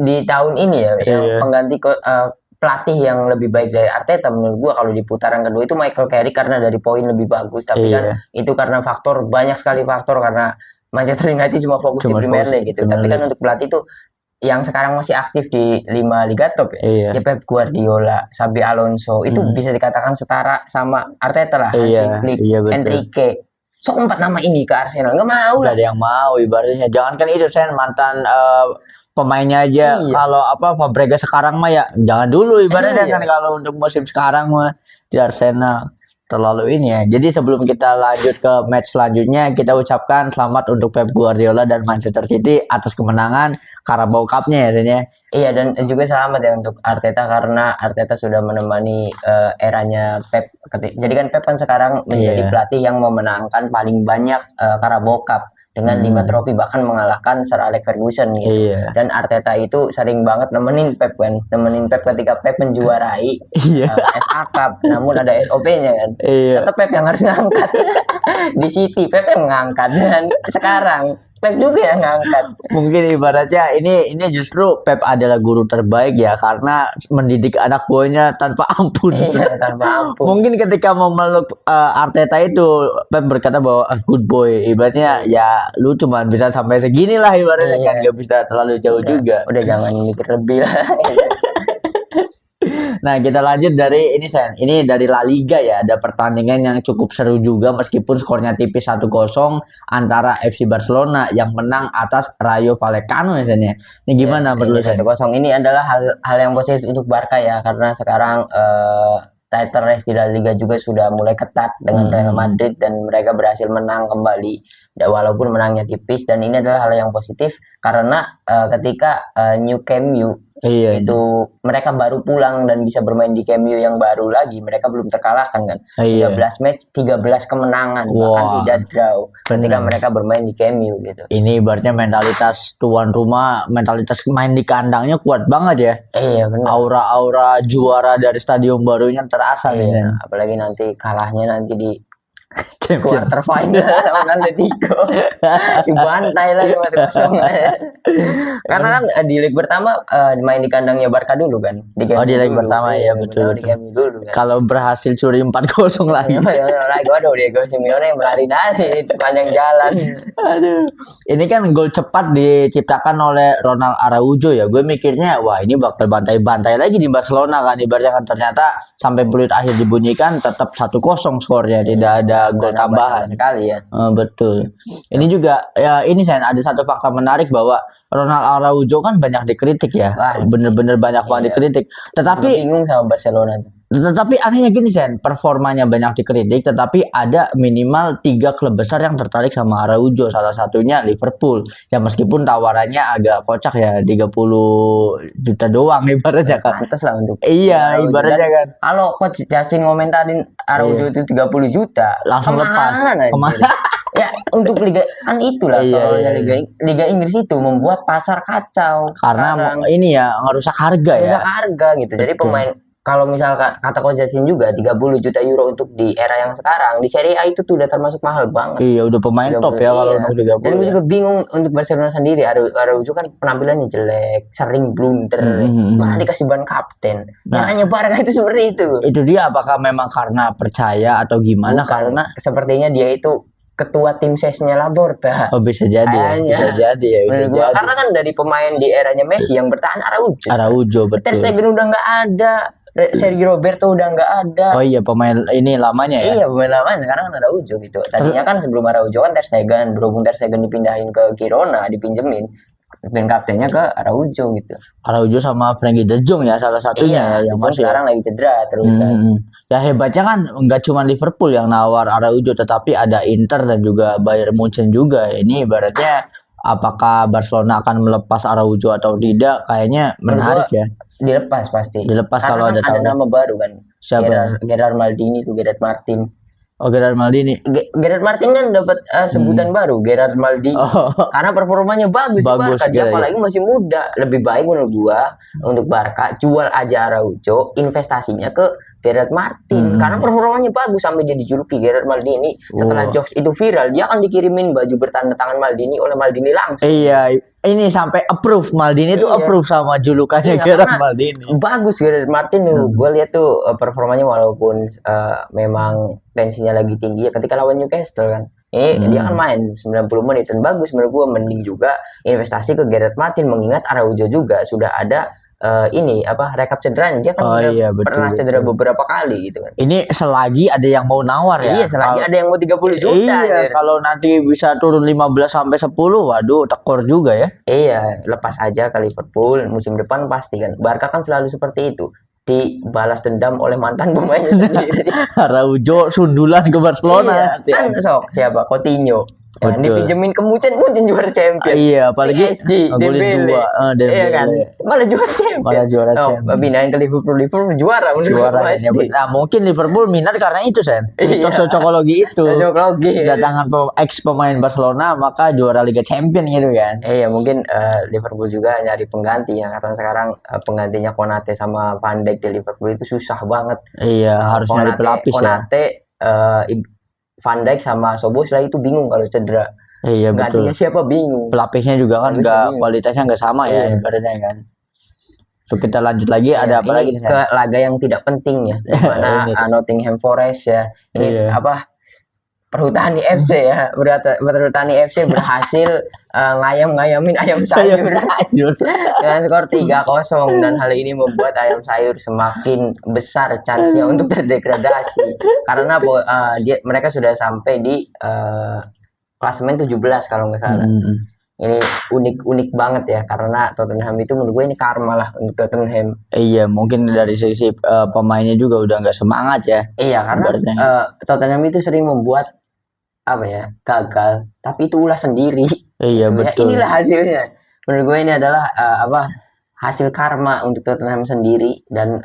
di tahun ini ya, yang pengganti pelatih yang lebih baik dari Arteta menurut gua kalau di putaran kedua itu Michael Carrick karena dari poin lebih bagus, tapi kan itu karena faktor, banyak sekali faktor, karena Manchester United cuma fokus di Premier League gitu. Tapi kan untuk pelatih itu yang sekarang masih aktif di 5 liga top ya, ya Pep Guardiola, Xabi Alonso itu bisa dikatakan setara sama Arteta lah, Hansi Flick, Enrique. Sok 4 nama ini ke Arsenal nggak mau lah. Gak ada yang mau ibaratnya. Jangan kan itu saya mantan pemainnya aja. Kalau Fabregas sekarang mah ya jangan dulu ibaratnya kan, kalau untuk musim sekarang mah di Arsenal terlalu ini ya. Jadi sebelum kita lanjut ke match selanjutnya, kita ucapkan selamat untuk Pep Guardiola dan Manchester City atas kemenangan Carabao Cup-nya ya Senya. Iya, dan juga selamat ya untuk Arteta karena Arteta sudah menemani eranya Pep. Jadi kan Pep kan sekarang menjadi pelatih yang memenangkan paling banyak Carabao Cup dengan 5 trofi, bahkan mengalahkan Sir Alex Ferguson gitu. Dan Arteta itu sering banget nemenin Pep kan, nemenin Pep ketika Pep menjuarai FA Cup, namun ada SOP-nya kan. Tetap Pep yang harus ngangkat. Di City Pep yang ngangkat, dan sekarang Pep juga yang ngangkat. Mungkin ibaratnya ini justru Pep adalah guru terbaik ya, karena mendidik anak buahnya tanpa ampun. Iya, tanpa ampun. Mungkin ketika mau meluk Arteta itu Pep berkata bahwa good boy, ibaratnya ya lu cuma bisa sampai segini lah ibaratnya, kan gak bisa terlalu jauh juga. Udah jangan mikir lebih lah. Nah, kita lanjut dari ini Sen. Ini dari La Liga ya. Ada pertandingan yang cukup seru juga meskipun skornya tipis 1-0 antara FC Barcelona yang menang atas Rayo Vallecano ya Sen ya. Ini gimana menurut Sen? 1-0 ini adalah hal yang positif untuk Barca ya, karena sekarang title race di La Liga juga sudah mulai ketat dengan Real Madrid, dan mereka berhasil menang kembali walaupun menangnya tipis, dan ini adalah hal yang positif karena ketika New Camp Nou itu mereka baru pulang dan bisa bermain di Camp Nou yang baru lagi, mereka belum terkalahkan kan. 13 match 13 kemenangan, bahkan tidak draw ketika mereka bermain di Camp Nou gitu. Ini ibaratnya mentalitas tuan rumah, mentalitas main di kandangnya kuat banget ya. Iya benar. Aura-aura juara dari stadion barunya terasa ya. Apalagi nanti kalahnya nanti di quarter final sama Atletico, dibantai lagi 1-0. Karena kan di leg pertama main di kandangnya Barca dulu kan. Di leg pertama ya betul. Dulu kan. Kalau berhasil curi 4-0 lagi. Waduh, Diego Simeone melari-lari sepanjang jalan. Aduh. Ini kan gol cepat diciptakan oleh Ronald Araujo ya. Gue mikirnya wah ini bakal bantai-bantai lagi di Barcelona kan, ibaratnya kan, ternyata sampai peluit akhir dibunyikan tetap 1-0 skornya, tidak ada gol tambahan sekali ya. Betul. Ini juga ya, ini saya ada satu fakta menarik bahwa Ronald Araujo kan banyak dikritik ya. Bener-bener banyak banget dikritik. Tetapi bingung sama Barcelona. Tetapi anehnya gini Sen, performanya banyak dikritik, tetapi ada minimal 3 klub besar yang tertarik sama Araujo, salah satunya Liverpool. Ya meskipun tawarannya agak kocak ya, 30 juta doang ibaratnya kan. Pantes lah untuk. Iya, ibaratnya kan. Kalau coach Justin ngomentarin Araujo itu 30 juta, langsung lepas. Ya untuk liga kan itulah, kalau liga Inggris itu membuat pasar kacau. Karena ini ya ngerusak harga ya. Ngerusak harga gitu. Jadi pemain, kalau misalkan kata Coach Justin juga 30 juta euro untuk di era yang sekarang di Serie A itu tuh udah termasuk mahal banget. Iya, udah pemain top ya kalau untuk 30. Dan gue juga bingung untuk Barcelona sendiri. Araujo kan penampilannya jelek, sering blunder, malah dikasih ban kapten. Caranya Barca itu seperti itu. Itu dia, apakah memang karena percaya atau gimana? Bukan, karena sepertinya dia itu ketua tim sesnya Laporta. Oh bisa jadi ya, bisa jadi ya. Bisa jadi. Karena kan dari pemain di eranya Messi yang bertahan Araujo betul. Ter Stegen udah nggak ada, Sergio Roberto udah nggak ada. Oh iya, pemain ini lamanya ya. Iya, pemain lamanya sekarang kan Araujo gitu. Tadinya kan sebelum Araujo kan Ter Stegen, berhubung Ter Stegen dipindahin ke Girona, dipinjemin, dan kaptennya ke Araujo gitu. Araujo sama Frenkie de Jong ya salah satunya yang masih sekarang lagi cedera terus kan. Ya hebatnya kan nggak cuma Liverpool yang nawar Araujo, tetapi ada Inter dan juga Bayern Munchen juga. Ini ibaratnya apakah Barcelona akan melepas Araujo atau tidak? Kayaknya menarik ya. Dilepas pasti. Dilepas kalau ada nama baru kan. Siapa? Gerard Maldini tuh, Gerard Martin. Oh, Gerard Maldini. Gerard Martin kan dapat sebutan baru, Gerard Maldini. Karena performanya bagus Barca. Dia apalagi masih muda. Lebih baik menurut gua untuk Barca jual aja Araujo, investasinya ke Gerard Martin karena performanya bagus sampai dia dijuluki Gerard Maldini. Setelah jokes itu viral, dia akan dikirimin baju bertanda tangan Maldini oleh Maldini langsung. Iya, ini sampai approve Maldini itu approve sama julukannya Gerard Maldini. Bagus Gerard Martin tuh. Gue lihat tuh performanya walaupun memang tensinya lagi tinggi ya ketika lawan Newcastle kan. Dia kan main 90 menit dan bagus menurut gue, mending juga investasi ke Gerard Martin mengingat Araujo juga sudah ada rekap cederanya. Dia kan pernah cedera beberapa kali gitu kan. Ini selagi ada yang mau nawar ya. Iya, selagi ada yang mau 30 juta. Iya, kalau nanti bisa turun 15 sampai 10, waduh tekor juga ya. Iya, lepas aja ke Liverpool musim depan pasti kan. Barca kan selalu seperti itu. Dibalas dendam oleh mantan pemainnya sendiri. Araujo sundulan ke Barcelona. Iya, kan siapa? Coutinho. Yang dipinjemin ke Munchen juara champion. Iya, apalagi PSG, Dembele. Iya kan, malah juara champion. Pindahin ke Liverpool juara menurut gue. Nah, mungkin Liverpool minat karena itu, Sen. Cocokologi itu. Datangan ex pemain Barcelona maka juara Liga Champion gitu kan. Iya, mungkin Liverpool juga nyari pengganti ya, karena sekarang penggantinya Konate sama Van Dijk di Liverpool itu susah banget. Iya, harus nyari pelapis Konate, Van Dijk sama Szoboszlai itu bingung kalau cedera. Iya, betul. Gantinya siapa bingung. Pelapisnya juga kan kualitasnya nggak sama ya ibaratnya kan. So, kita lanjut lagi, ada apa lagi ke laga yang tidak penting ya, di mana Nottingham Forest ya. Ini Perhutani FC ya, Perhutani FC berhasil ngayam-ngayamin ayam sayur dengan skor 3-0, dan hal ini membuat ayam sayur semakin besar chance-nya untuk terdegradasi karena mereka sudah sampai di klasemen 17 kalau nggak salah. Ini unik banget ya, karena Tottenham itu menurut gue ini karma lah untuk Tottenham. Iya, mungkin dari sisi pemainnya juga udah nggak semangat ya. Iya, karena Tottenham itu sering membuat gagal, tapi itu ulah sendiri. Iya, betul. Inilah hasilnya. Menurut gue ini adalah hasil karma untuk Tottenham sendiri, dan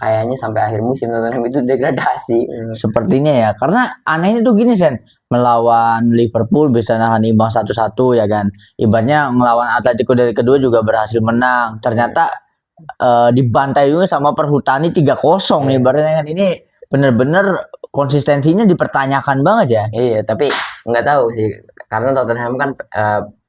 kayaknya sampai akhir musim Tottenham itu degradasi. Sepertinya ya, karena anehnya tuh gini, Sen. Melawan Liverpool bisa nahan imbang 1-1 ya kan. Ibaratnya ngelawan Atletico dari kedua juga berhasil menang. Ternyata dibantai juga sama Perhutani 3-0 ibaratnya kan. Ini bener-bener konsistensinya dipertanyakan banget ya. Iya, tapi nggak tahu sih, karena Tottenham kan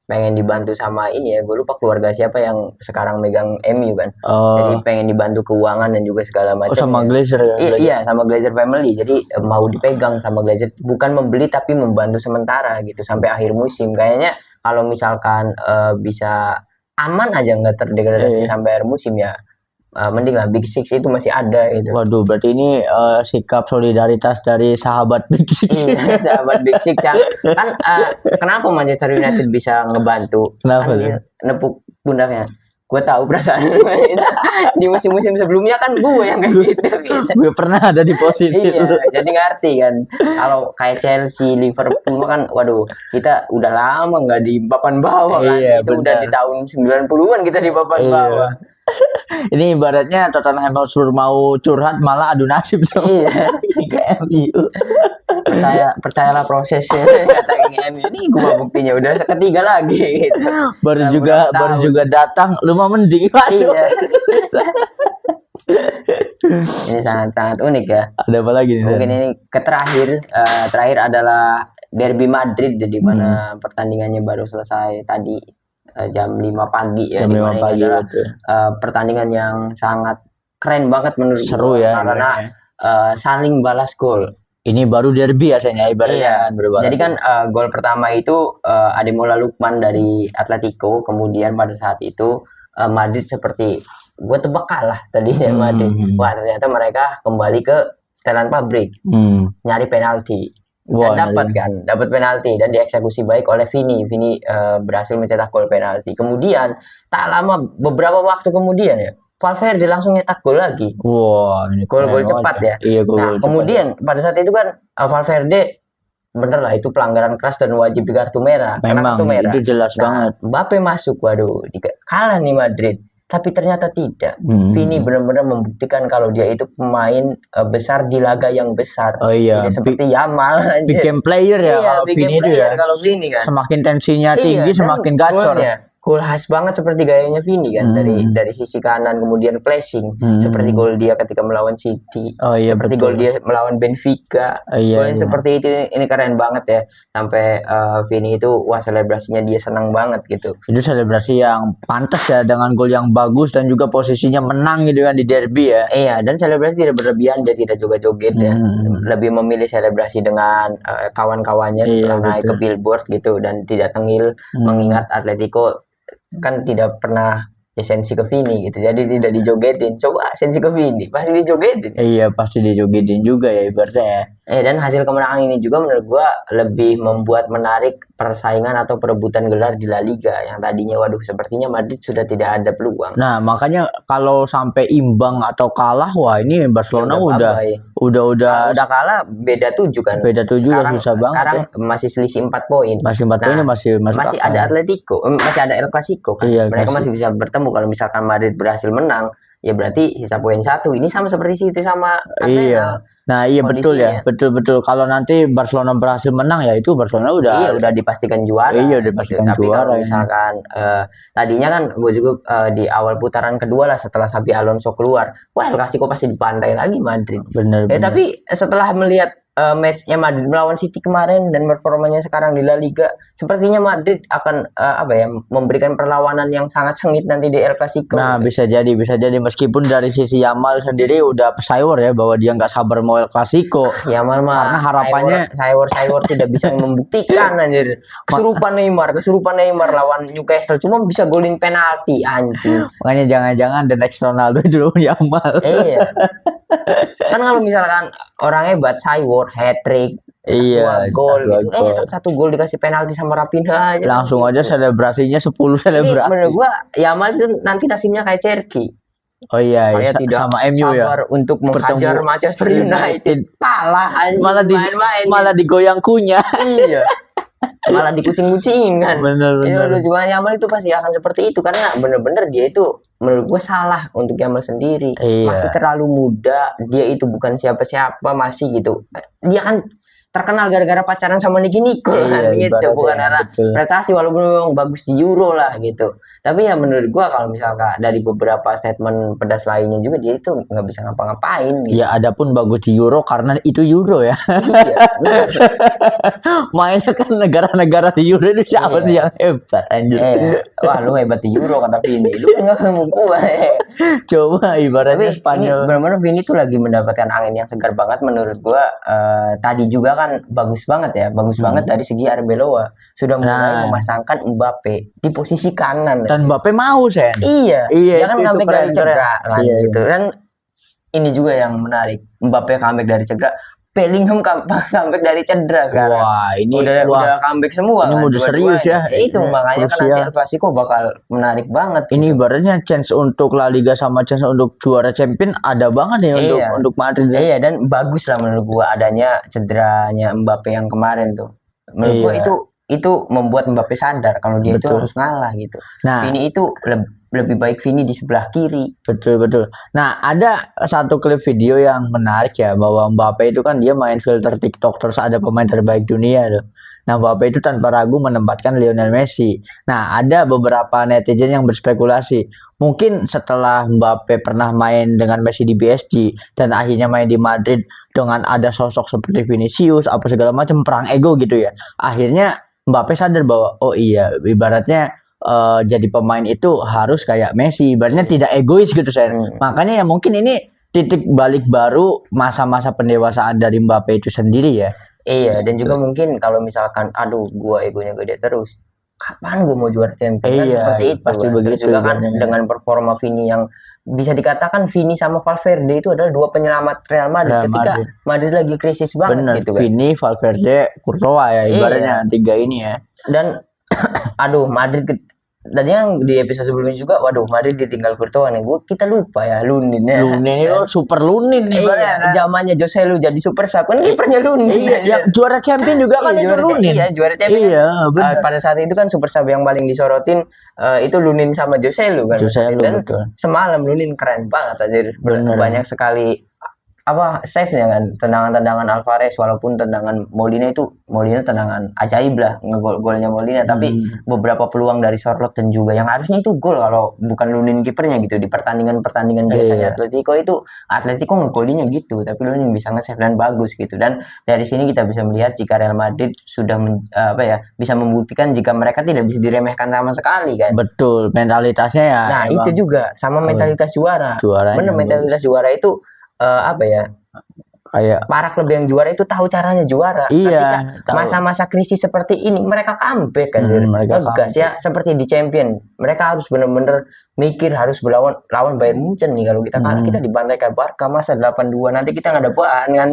pengen dibantu sama ini ya, gue lupa keluarga siapa yang sekarang megang MU kan. Jadi pengen dibantu keuangan dan juga segala macam. Sama Glazer ya? Iya, sama Glazer family. Jadi mau dipegang sama Glazer, bukan membeli tapi membantu sementara gitu sampai akhir musim. Kayaknya kalau misalkan bisa aman aja nggak terdegradasi sampai akhir musim ya, mending lah Big Six itu masih ada gitu. Waduh, berarti ini sikap solidaritas dari sahabat Big Six. Iya, sahabat Big Six yang kan kenapa Manchester United bisa ngebantu? Kenapa? Kan dia nepuk pundaknya. Gue tahu perasaan di musim-musim sebelumnya kan gue yang kayak gitu. Gue pernah ada di posisi itu. Jadi ngerti kan. Kalau kayak Chelsea, Liverpool kan, waduh, kita udah lama nggak di papan bawah kan. Itu udah di tahun 90-an kita di papan bawah. Ini ibaratnya Tottenham Hotspur mau curhat malah adu nasib sama MU. Percayalah prosesnya, kata MU. Ini gue buktinya udah ketiga lagi gitu. baru juga datang lu mah mending. Iya. Ini sangat unik ya. Ada apa lagi nih? Mungkin ini terakhir adalah Derby Madrid, di mana pertandingannya baru selesai tadi jam 5 pagi ya. Jam 5 pagi adalah pertandingan yang sangat keren banget menurut seru ya, karena saling balas gol. Ini baru derby biasanya ibaratnya. Iya. Jadi kan gol pertama itu Ademola Lookman dari Atletico, kemudian pada saat itu Madrid seperti gue tebak kalah tadinya Madrid. Wah, ternyata mereka kembali ke setelan pabrik nyari penalti. Dan dapat penalti dan dieksekusi baik oleh Vini. Berhasil mencetak gol penalti. Kemudian tak lama, beberapa waktu kemudian ya, Valverde langsung nyetak gol lagi. Wah, ini gol cepat ya. Iya, kemudian pada saat itu kan Valverde bener lah, itu pelanggaran keras dan wajib di kartu merah. Memang itu jelas banget. Mbappe masuk, waduh, kalah nih Madrid. Tapi ternyata tidak. Vini benar-benar membuktikan kalau dia itu pemain besar di laga yang besar. Oh iya. Jadi seperti Yamal. Big game player ya. Iya, big game player kalau Vini kan. Semakin tensinya tinggi, semakin gacor. gol khas banget seperti gayanya Vini kan, dari sisi kanan kemudian flashing, seperti gol dia ketika melawan City, seperti gol dia melawan Benfica. Golnya seperti itu, ini keren banget ya. Sampai Vini itu wah selebrasinya dia senang banget gitu. Itu selebrasi yang pantas ya, dengan gol yang bagus dan juga posisinya menang gitu kan di derby ya. Iya, dan selebrasi tidak berlebihan, dia tidak joget-joget ya. Lebih memilih selebrasi dengan kawan-kawannya setelah naik ke billboard gitu, dan tidak tengil, mengingat Atletico kan tidak pernah sensi ke Vini gitu, jadi tidak dijogetin. Coba sensi ke Vini pasti dijogetin. Iya, pasti dijogetin juga ya ibaratnya ya. Dan hasil kemenangan ini juga menurut gua lebih membuat menarik persaingan atau perebutan gelar di La Liga yang tadinya waduh sepertinya Madrid sudah tidak ada peluang. Nah, makanya kalau sampai imbang atau kalah, wah ini Barcelona udah kalah beda 7 kan. Beda 7 sekarang, susah banget. Sekarang masih selisih 4 poin. Masih 4 poinnya masih ada Atletico, masih ada El Clasico kan. Iya, mereka masih bisa bertemu kalau misalkan Madrid berhasil menang. Ya berarti sisa poin 1. Ini sama seperti City sama Arsenal. Iya. Nah, iya betul ya. Betul. Kalau nanti Barcelona berhasil menang ya itu Barcelona udah dipastikan juara. Iya, udah dipastikan gitu. juara. Tapi kalau misalkan tadinya kan gue juga di awal putaran kedua lah setelah Xabi Alonso keluar, wah El Clasico pasti dipantai lagi Madrid. Bener. Tapi setelah melihat matchnya Madrid melawan City kemarin dan performanya sekarang di La Liga, sepertinya Madrid akan memberikan perlawanan yang sangat sengit nanti di El Clasico. Nah, bisa jadi meskipun dari sisi Yamal sendiri udah pesayor ya bahwa dia nggak sabar mau El Clasico. Yamal mah karena harapannya sayor tidak bisa membuktikan anjir. Kesurupan Neymar lawan Newcastle cuma bisa golin penalti anjing. Makanya jangan-jangan the next Ronaldo dulu Yamal. Iya. Kan kalau misalkan orang hebat Sayor hat-trick, iya, 2 gol gitu. 1 gol dikasih penalti sama Raphinha aja. Langsung aja selebrasinya 10 selebrasi. Menurut gua Yamal itu nanti nasibnya kayak Cherky. Oh iya, saya tidak sama MU ya. Untuk menghajar Manchester United. Kalah anjing, malah digoyang kunyah. Iya. Malah dikucing-kucingin kan. Bener. Cuma Yamal itu pasti akan seperti itu karena bener-bener dia itu menurut gue salah untuk Yamal sendiri. Iya. Masih terlalu muda, dia itu bukan siapa-siapa masih gitu. Dia kan terkenal gara-gara pacaran sama Nicky Nicole kan gitu, bukan karena prestasi walaupun memang bagus di Euro lah gitu. Tapi ya menurut gua kalau misalkan dari beberapa statement pedas lainnya juga dia itu nggak bisa ngapa-ngapain gitu. Ya adapun bagus di Euro karena itu Euro ya. Iya. Mainnya kan negara-negara di Euro itu siapa sih yang hebat anjir. Wah lu hebat di Euro kata Vini, lu nggak ketemu gua. Coba ibaratnya Spanyol. Benar-benar Vini tuh lagi mendapatkan angin yang segar banget menurut gua. Tadi juga kan bagus banget dari segi Arbeloa sudah mulai memasangkan Mbappe di posisi kanan dan Mbappe mau Sen. Iya dia kan comeback dari cedera kan gitu. Dan ini juga yang menarik, Mbappe comeback dari cedera, Bellingham comeback dari cedera sekarang. Wah, ini udah comeback semua. Ini kan, udah serius ya. Itu makanya kan nanti El Clasico bakal menarik banget. Ini ibaratnya chance untuk La Liga sama chance untuk juara champion ada banget ya untuk Madrid. Iya, dan bagus lah menurut gua adanya cederanya Mbappe yang kemarin tuh. Menurut gua itu membuat Mbappe sadar kalau dia itu harus ngalah gitu. Nah, Vini itu lebih baik Vini di sebelah kiri. Betul. Nah, ada satu klip video yang menarik ya, bahwa Mbappe itu kan dia main filter TikTok terus ada pemain terbaik dunia tuh. Nah, Mbappe itu tanpa ragu menempatkan Lionel Messi. Nah, ada beberapa netizen yang berspekulasi, mungkin setelah Mbappe pernah main dengan Messi di PSG dan akhirnya main di Madrid dengan ada sosok seperti Vinicius apa segala macam, perang ego gitu ya. Akhirnya Mbappe sadar bahwa oh iya, ibaratnya jadi pemain itu harus kayak Messi, ibaratnya tidak egois gitu saya. Makanya ya mungkin ini titik balik baru masa-masa pendewasaan dari Mbappe itu sendiri ya. Iya, dan juga mungkin kalau misalkan aduh gua egonya gede terus, kapan gua mau juara champion? Seperti itu pasti kan. begitu Juga kan dengan performa Vini yang bisa dikatakan Vini sama Valverde itu adalah 2 penyelamat Real Madrid ketika Madrid lagi krisis banget gitu kan. Vini, Valverde, Courtois ya ibaratnya 3 ini ya. Dan aduh Madrid dan yang di episode sebelumnya juga, waduh Madrid ditinggal Courtois nih, kita lupa ya Lunin ya. Lunin itu super Lunin nih, zamannya Jose Lu jadi super sub kan kipernya Lunin. Yang juara champion juga kan itu Lunin. Iya, juara champion. Iya, pada saat itu kan super sub yang paling disorotin itu Lunin sama Jose Lu kan. Dan semalam Lunin keren banget anjir. Banyak sekali save-nya kan, tendangan-tendangan Alvarez, walaupun tendangan Molina tendangan ajaib lah, ngegol-golnya Molina, tapi beberapa peluang dari Sorloth dan juga yang harusnya itu gol kalau bukan Lunin kipernya gitu. Di pertandingan biasanya Atletico ngegolinya gitu, tapi Lunin bisa nge-save dan bagus gitu. Dan dari sini kita bisa melihat jika Real Madrid sudah bisa membuktikan jika mereka tidak bisa diremehkan sama sekali kan. Betul, mentalitasnya ya. Nah, itu juga sama mentalitas juara. Bener, mentalitas juara itu kayak para klub yang juara itu tahu caranya juara. Iya, ketika masa-masa krisis seperti ini mereka comeback kan, ngegas ya, seperti di Champion. Mereka harus benar-benar mikir, harus lawan Bayern Munchen nih. Kalau kita kalah, kita dibantai kayak Barca, masa 8-2, nanti kita nggak ada bahan kan,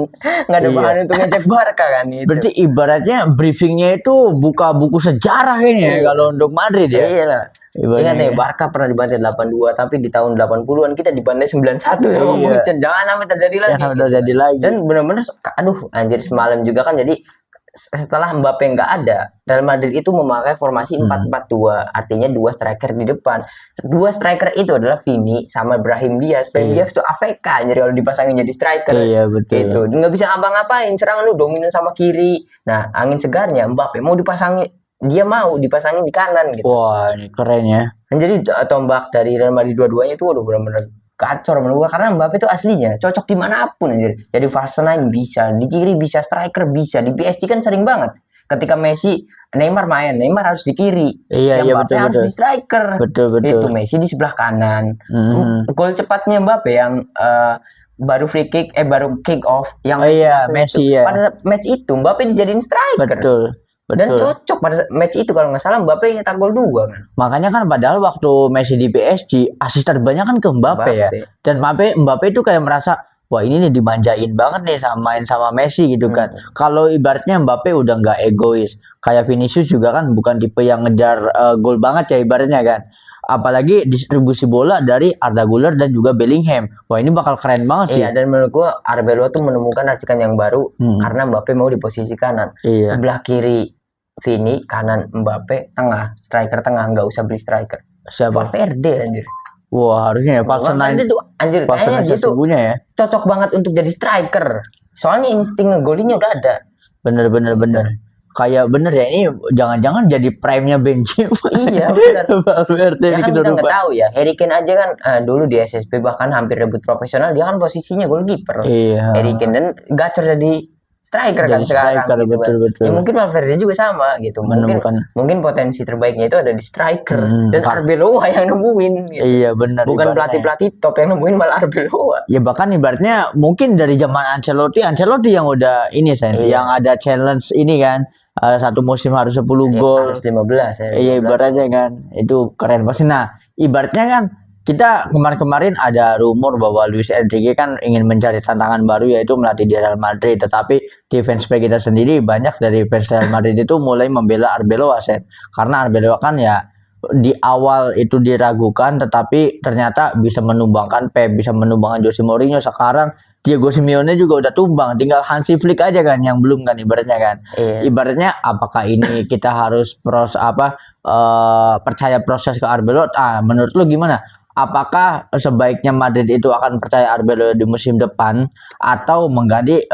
nggak ada bahan untuk ngecek Barca kan itu. Berarti ibaratnya briefingnya itu buka buku sejarah ini ya kalau untuk Madrid ya. Iya lah. Ingat nih, Barca pernah dibantai 8-2, tapi di tahun 80-an kita dibantai 9-1 ya Munchen. Jangan sampai terjadi lagi. Dan benar-benar aduh anjir, semalam juga kan, jadi setelah Mbappe nggak ada, Real Madrid itu memakai formasi 4-4-2, artinya 2 striker di depan. 2 striker itu adalah Vini sama Brahim Diaz. Brahim Diaz itu AFK anjir kalau dipasangin jadi striker. Iya betul. Itu nggak bisa ngapa-ngapain, serangan lu dominan sama kiri. Nah, angin segarnya Mbappe dia mau dipasangin di kanan gitu. Wah, ini keren ya. Dan jadi tombak dari Real Madrid dua-duanya itu benar-benar kacor menurut gua, karena Mbappe itu aslinya cocok dimanapun anjir. Jadi false nine bisa, di kiri bisa, striker bisa. Di PSG kan sering banget. Ketika Neymar harus di kiri. Iya, Mbappe harus di striker. Betul. Itu Messi di sebelah kanan. Gol cepatnya Mbappe yang baru kick off yang Messi ya. Pada match itu Mbappe dijadiin striker. Betul. Dan cocok pada match itu, kalau nggak salah Mbappe nyetak gol 2 kan. Makanya kan padahal waktu Messi di PSG asis terbanyak kan ke Mbappe ya. Dan Mbappe itu kayak merasa, wah ini nih dimanjain banget nih main sama Messi gitu kan. Kalau ibaratnya Mbappe udah nggak egois. Kayak Vinicius juga kan bukan tipe yang ngejar gol banget ya ibaratnya kan. Apalagi distribusi bola dari Arda Güler dan juga Bellingham. Wah ini bakal keren banget sih. Iya, dan menurut gua Arbeloa tuh menemukan racikan yang baru karena Mbappe mau di posisi kanan. Sebelah kiri Vini, kanan Mbappe, tengah striker tengah, nggak usah beli striker. Siapa? Valverde anjir. Wah harusnya ya anjir kayaknya gitu ya. Cocok banget untuk jadi striker. Soalnya insting ngegolinya udah ada. Bener. Kayak bener ya, ini jangan-jangan jadi prime-nya Benzema. Iya benar. Valverde ya kan kita nggak tahu ya. Harry Kane aja kan dulu di SSP bahkan hampir rebut profesional, dia kan posisinya goalkeeper. Iya. Harry Kane dan gacor jadi striker kan sekarang gitu betul. Ya mungkin Valverde juga sama gitu. Mungkin potensi terbaiknya itu ada di striker dan Arbeloa yang nemuin gitu. Iya benar. Bukan pelatih top yang nemuin, malah Arbeloa. Ya bahkan ibaratnya mungkin dari zaman Ancelotti yang udah ini yang ada challenge ini kan. Satu musim harus 10 gol. Harus 15 ya. Iya ibaratnya kan. Itu keren pasti. Nah, ibaratnya kan kita kemarin ada rumor bahwa Luis Enrique kan ingin mencari tantangan baru, yaitu melatih di Real Madrid. Tetapi di fanspage kita sendiri banyak dari fans Real Madrid itu mulai membela Arbeloa, karena Arbeloa kan ya di awal itu diragukan, tetapi ternyata bisa menumbangkan Pep, bisa menumbangkan Jose Mourinho. Sekarang Diego Simeone juga udah tumbang, tinggal Hansi Flick aja kan yang belum kan ibaratnya kan. Ibaratnya apakah ini kita harus percaya proses ke Arbeloa? Menurut lu gimana? Apakah sebaiknya Madrid itu akan percaya Arbeloa di musim depan atau mengganti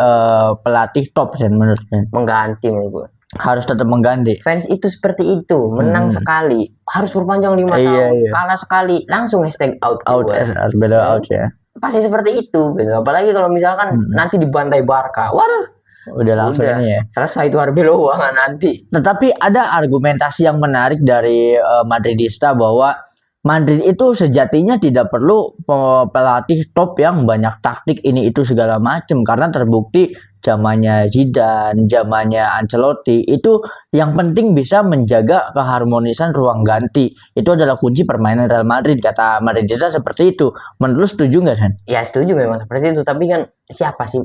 pelatih top menurutnya? Mengganti menurut gue. Harus tetap mengganti. Fans itu seperti itu, menang sekali, harus perpanjang 5 tahun, kalah sekali, langsung #out Arbeloa out ya. Pasti seperti itu, gitu. Apalagi kalau misalkan nanti dibantai Barca, waduh, udah langsung ini ya. Selesai itu Arbeloa kan nanti. Tetapi ada argumentasi yang menarik dari Madridista bahwa Madrid itu sejatinya tidak perlu pelatih top yang banyak taktik ini itu segala macam, karena terbukti zamannya Zidane, zamannya Ancelotti itu yang penting bisa menjaga keharmonisan ruang ganti. Itu adalah kunci permainan Real Madrid, kata Madridista seperti itu. Menurut lu setuju nggak, San? Ya setuju memang seperti itu, tapi kan siapa sih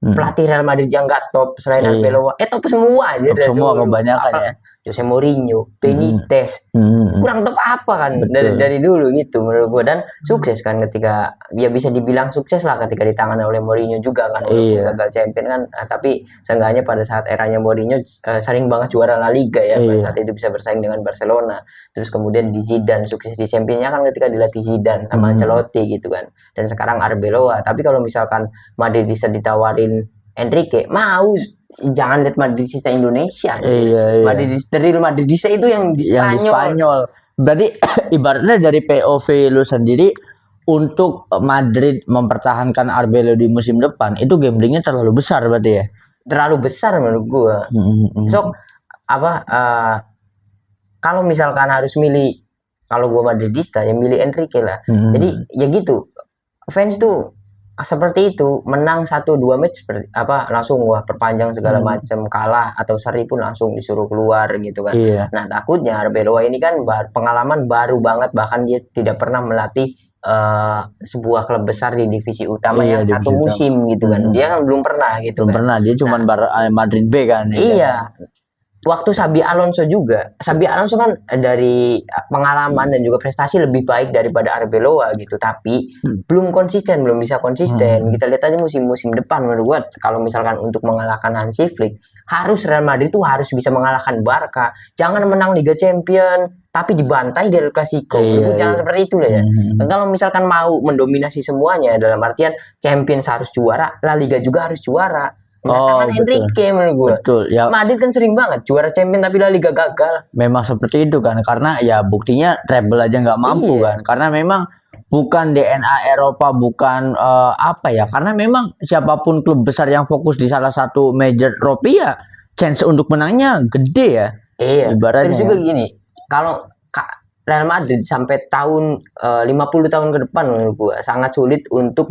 pelatih Real Madrid yang nggak top selain Arbeloa? Top semua aja. Top semua kebanyakan ya. Jose Mourinho, Benitez, kurang top apa kan dari dulu gitu menurut gue, dan sukses kan ketika dia bisa dibilang sukses lah ketika ditangani oleh Mourinho juga kan, walaupun gagal champion kan, tapi seenggaknya pada saat eranya Mourinho sering banget juara La Liga ya, pada saat itu bisa bersaing dengan Barcelona. Terus kemudian di Zidane sukses di championnya kan ketika dilatih Zidane sama Ancelotti gitu kan, dan sekarang Arbeloa. Tapi kalau misalkan Madrid bisa ditawarin Enrique, mau, jangan lihat Madridista Indonesia. Iya. Madridista itu yang di Spanyol. Berarti ibaratnya dari POV lu sendiri, untuk Madrid mempertahankan Arbeloa di musim depan itu gamblingnya terlalu besar berarti ya? Terlalu besar menurut gua. So kalau misalkan harus milih, kalau gua Madridista ya milih Enrique lah. Jadi ya gitu, fans tuh seperti itu, menang 1-2 match langsung wah perpanjang segala macam, kalah atau seri pun langsung disuruh keluar gitu kan. Nah takutnya Arbeloa ini kan pengalaman baru banget, bahkan dia tidak pernah melatih sebuah klub besar di divisi utama yang satu musim gitu kan. Dia kan belum pernah gitu. Belum pernah, dia cuma Madrid B kan. Iya. Waktu Xabi Alonso kan dari pengalaman dan juga prestasi lebih baik daripada Arbeloa gitu, tapi belum bisa konsisten. Kita lihat aja musim-musim depan, menurut gua kalau misalkan untuk mengalahkan Hansi Flick, harus Real Madrid tuh harus bisa mengalahkan Barca. Jangan menang Liga Champions tapi dibantai di El Clasico. Jangan seperti itu lah ya. Kalau misalkan mau mendominasi semuanya, dalam artian Champions harus juara, La Liga juga harus juara. Tangan Enrique menurut gue. Betul. Ya. Madrid kan sering banget juara champion tapi La Liga gagal. Memang seperti itu kan, karena ya buktinya treble aja nggak mampu kan, karena memang bukan DNA Eropa, bukan karena memang siapapun klub besar yang fokus di salah satu major trofi ya chance untuk menangnya gede ya. Iya. Ibaratnya. Terus juga gini, kalau Real Madrid sampai tahun 50 tahun ke depan menurut gua sangat sulit untuk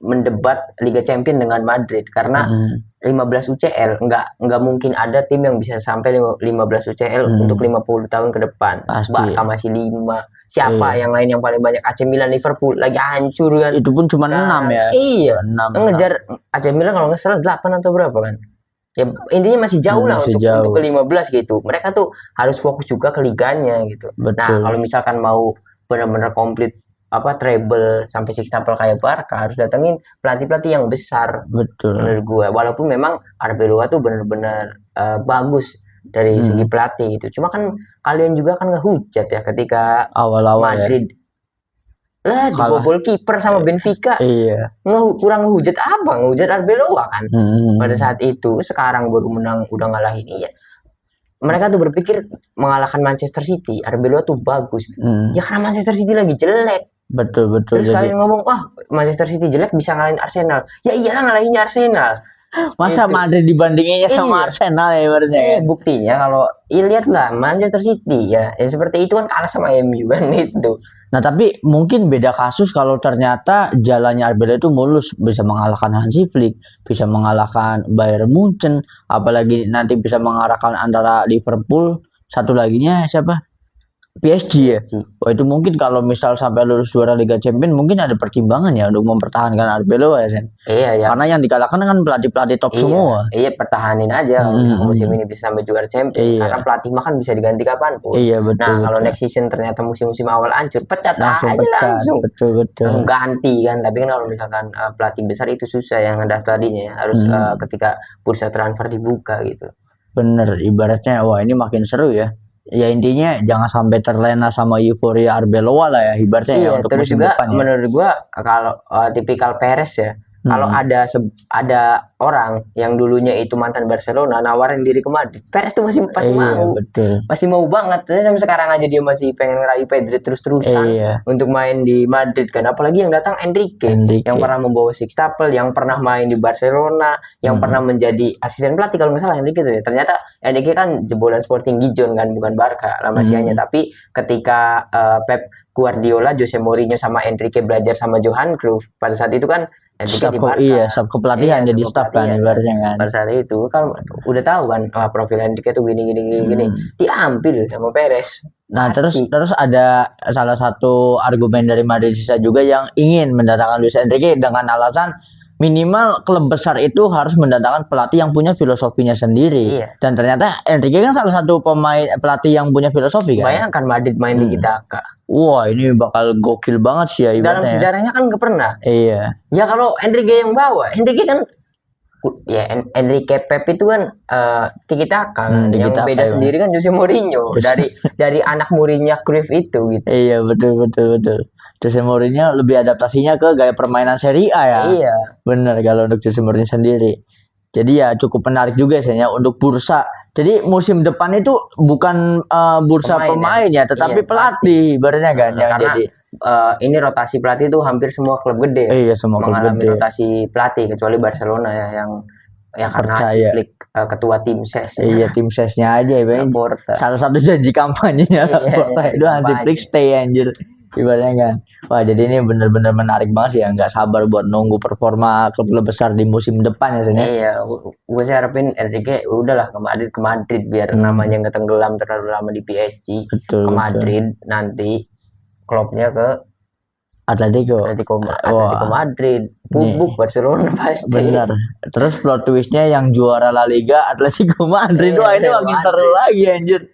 mendebat Liga Champions dengan Madrid, karena 15 UCL nggak mungkin ada tim yang bisa sampai 15 UCL untuk 50 tahun ke depan. Barca masih 5. Siapa yang lain yang paling banyak? AC Milan, Liverpool lagi hancur kan. Itu pun cuma 6 ya. Iya. 6. Ngejar AC Milan kalau nggak salah 8 atau berapa kan. Ya intinya masih jauh lah untuk ke 15 gitu. Mereka tuh harus fokus juga ke liganya gitu. Betul. Nah kalau misalkan mau benar-benar komplit treble sampai sextuple kayak Barca, harus datengin pelatih-pelatih yang besar. Betul. Menurut gue, walaupun memang Arbeloa tuh benar-benar bagus dari segi pelatih gitu. Cuma kan kalian juga kan ngehujat ya ketika awal-awal Madrid lah dibobol kiper sama Benfica. Iya. Kurang ngehujat apa? Ngehujat Arbeloa kan. Pada saat itu, sekarang baru menang udah ngalahin ya. Mereka tuh berpikir mengalahkan Manchester City, Arbeloa tuh bagus. Ya karena Manchester City lagi jelek. Betul. Terus kalian ngomong, Manchester City jelek bisa ngalahin Arsenal. Ya iyalah ngalahinnya Arsenal. Masa Madrid dibandinginnya sama Arsenal ya ibaratnya. Buktinya kalau lihatlah Manchester City ya seperti itu kan kalah sama MU kan itu. Nah tapi mungkin beda kasus kalau ternyata jalannya Arbeloa itu mulus, bisa mengalahkan Hansi Flick, bisa mengalahkan Bayern Munchen, apalagi nanti bisa mengalahkan antara Liverpool, satu laginya siapa? PSG ya. Wah itu mungkin kalau misal sampai lulus juara Liga Champions mungkin ada pertimbangan ya untuk mempertahankan Arbeloa ya Sen. Iya ya. Karena yang dikalahkan kan pelatih-pelatih top semua. Iya pertahanin aja musim ini bisa sampai juara Champions. Karena pelatih mah kan bisa diganti kapanpun. Iya betul. Nah kalau next season ternyata musim-musim awal hancur, pecat aja langsung. Betul. Ganti kan. Tapi kan kalau misalkan pelatih besar itu susah yang ngedaftarinnya ya. Harus ketika bursa transfer dibuka gitu. Bener, ibaratnya wah ini makin seru ya. Ya intinya jangan sampai terlena sama euforia Arbeloa lah ya ibaratnya ya untuk terus musim juga depan ya. Menurut gua kalau tipikal Perez ya, kalau ada orang yang dulunya itu mantan Barcelona nawarin diri ke Madrid, Perez tuh pasti mau. Betul. Masih mau banget. Sampai sekarang aja dia masih pengen ngerayu Pedri terus-terusan untuk main di Madrid kan. Apalagi yang datang Enrique. Yang pernah membawa sextuple, yang pernah main di Barcelona, yang pernah menjadi asisten pelatih kalau nggak salah Enrique itu ya. Ternyata Enrique kan jebolan Sporting Gijon kan, bukan Barca lah Masianya. Tapi ketika Pep Guardiola, Jose Mourinho sama Enrique belajar sama Johan Cruyff pada saat itu kan staff kepelatihan jadi staff kan ibaratnya kan. Pada saat itu kan udah tahu kan profil Enrique tuh gini diambil sama Perez. Nah terus ada salah satu argumen dari Madridista juga yang ingin mendatangkan Luis Enrique dengan alasan minimal klub besar itu harus mendatangkan pelatih yang punya filosofinya sendiri. Iya. Dan ternyata Enrique kan salah satu pemain pelatih yang punya filosofi kan. Bayangkan Madrid main di kita. Wah, ini bakal gokil banget sih ya dalam sejarahnya kan nggak pernah. Iya. Ya kalau Enrique yang bawa, Enrique kan ya Enrique Pep itu kan tiki taka. Yang beda sendiri kan Jose Mourinho dari anak muridnya Cruyff itu gitu. Iya, betul. Jose Mourinho lebih adaptasinya ke gaya permainan Serie A ya. Iya. Benar kalau untuk Jose Mourinho sendiri. Jadi ya cukup menarik juga sih ya untuk bursa. Jadi musim depan itu bukan bursa pemain ya, tetapi pelatih ibaratnya kan yang karena, jadi. Ini rotasi pelatih itu hampir semua klub gede. Iya, semua klub gede. Rotasi pelatih kecuali Barcelona ya yang karena Ciplik ketua tim ses. Iya, tim sesnya aja ya. Salah satu janji kampanyenya Laporta itu Hansi Flick stay anjir. Ibaratnya kan. Wah, jadi ini benar-benar menarik banget sih ya. Nggak sabar buat nunggu performa klub besar di musim depan ya sebenarnya. Iya, gue sih harapin Enrique udahlah ke Madrid biar namanya nggak tenggelam terlalu lama di PSG. Betul, ke Madrid nanti klubnya ke Atletico Madrid, bubuk Barcelona pasti. Benar. Terus plot twistnya yang juara La Liga Atletico Madrid. Wah, ini makin seru lagi anjir.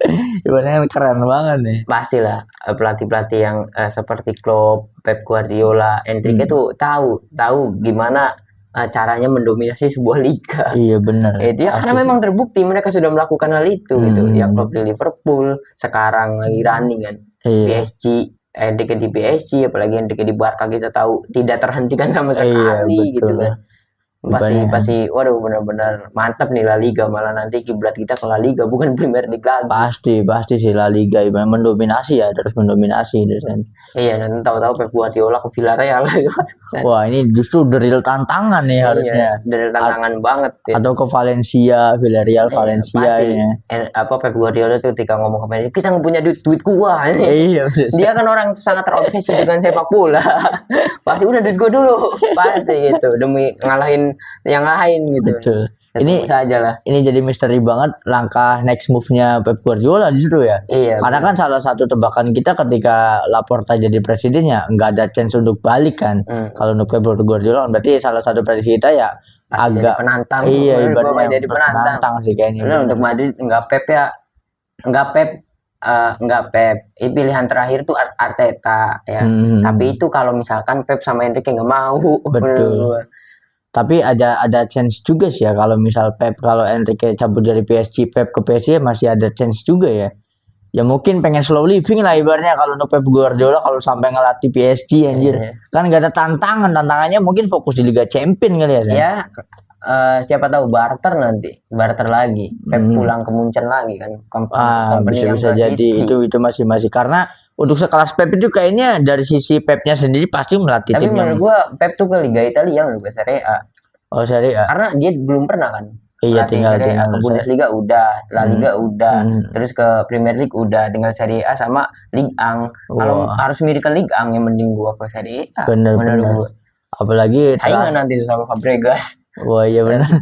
Ibaratnya keren banget nih. Pastilah pelatih-pelatih yang seperti Klopp, Pep Guardiola, Enrique tuh tahu gimana caranya mendominasi sebuah liga. Iya, benar. Dia karena memang terbukti mereka sudah melakukan hal itu gitu. Yang Klopp di Liverpool, sekarang lagi running kan. PSG, Enrique di PSG, apalagi Enrique di Barca kita tahu tidak terhentikan sama sekali gitu kan. Pasti waduh benar-benar mantap nih La Liga, malah nanti kiblat kita ke La Liga bukan Premier League lagi. Pasti sih La Liga mendominasi ya, terus mendominasi kan. Iya, nanti tahu-tahu Pep Guardiola ke Villarreal. Wah, ini justru real tantangan nih harusnya. Real tantangan banget ya. Atau ke Valencia, Villarreal, Valencia ya. Pep Guardiola tuh ketika ngomong ke Messi, kita nggak punya duit gua. Iya, dia kan orang sangat terobsesi dengan sepak bola. Pasti udah duit gua dulu. Pasti gitu demi ngalahin yang lain gitu. Betul. Ini sajalah. Ini jadi misteri banget langkah next move-nya Pep Guardiola justru ya. Iya. Karena kan salah satu tebakan kita ketika Laporta jadi presidennya nggak ada chance untuk balik kan. Kalau untuk Pep Guardiola berarti salah satu prediksi kita ya pasti agak penantang. Iya, ibaratnya jadi penantang sih kayaknya. Nah, untuk Madrid nggak Pep ya. Nggak Pep. Pilihan terakhir tuh Arteta ya. Tapi itu kalau misalkan Pep sama Enrique nggak mau. Betul. Tapi ada chance juga sih ya kalau misal kalau Enrique cabut dari PSG, Pep ke PSG masih ada chance juga ya. Ya mungkin pengen slow living lah ibaratnya kalau untuk Pep Guardiola kalau sampai ngelatih PSG anjir. Kan gak ada tantangannya mungkin fokus di Liga Champions kali ya. Ya, siapa tahu barter lagi. Pep pulang ke Munchen lagi kan. Bisa jadi itu masih karena untuk sekelas Pep itu kayaknya dari sisi Pepnya sendiri pasti melatih tim. Tapi menurut gua Pep tuh ke Liga Italia menurut Serie A. Oh, Serie A. Karena dia belum pernah kan. Iya, tinggal ke Bundesliga udah, La Liga udah, terus ke Premier League udah, tinggal Serie A sama Ligue 1. Kalau harus mirip ke Ligue 1 yang mending gua ke Serie A. Bener. Apalagi saingan nanti sama Fabregas. Wah, iya benar.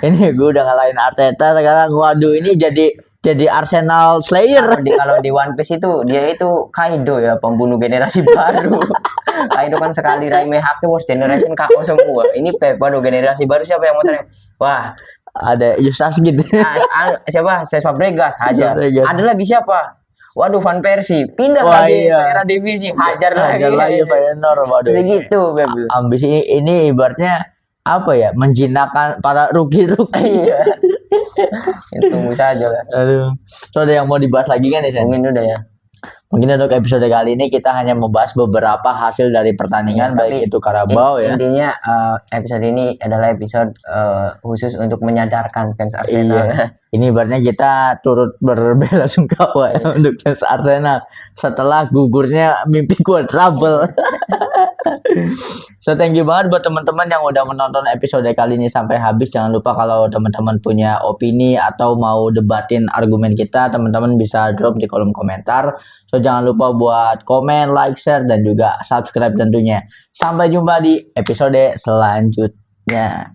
Ini gue udah ngalahin Arteta sekarang. Waduh, ini jadi Arsenal Slayer. Kalau di One Piece itu dia itu Kaido ya, pembunuh generasi baru. Kaido kan sekali Raime Hake Worst Generation KO semua. Ini Pep, waduh generasi baru siapa yang mau teriak? Wah, ada Yusas gitu. Siapa? Cesc Fabregas, hajar. Ada lagi siapa? Waduh, Van Persie pindah lagi ke era divisi, hajar lagi Feyenoord. Waduh. Segitu, Pep. Ambisi ini ibaratnya apa ya, menjinakkan para rookie. Iya. Tunggu saja lah. Aduh. So ada yang mau dibahas lagi kan ya? Mungkin udah ya. Mungkin untuk episode kali ini kita hanya membahas beberapa hasil dari pertandingan baik itu Carabao ya. Intinya episode ini adalah episode khusus untuk menyadarkan fans Arsenal. Iya. Ini ibaratnya kita turut berbelasungkawa ya untuk fans Arsenal setelah gugurnya mimpi quadruple. So thank you banget buat teman-teman yang udah menonton episode kali ini sampai habis. Jangan lupa kalau teman-teman punya opini atau mau debatin argumen kita, teman-teman bisa drop di kolom komentar. So jangan lupa buat komen, like, share, dan juga subscribe tentunya. Sampai jumpa di episode selanjutnya.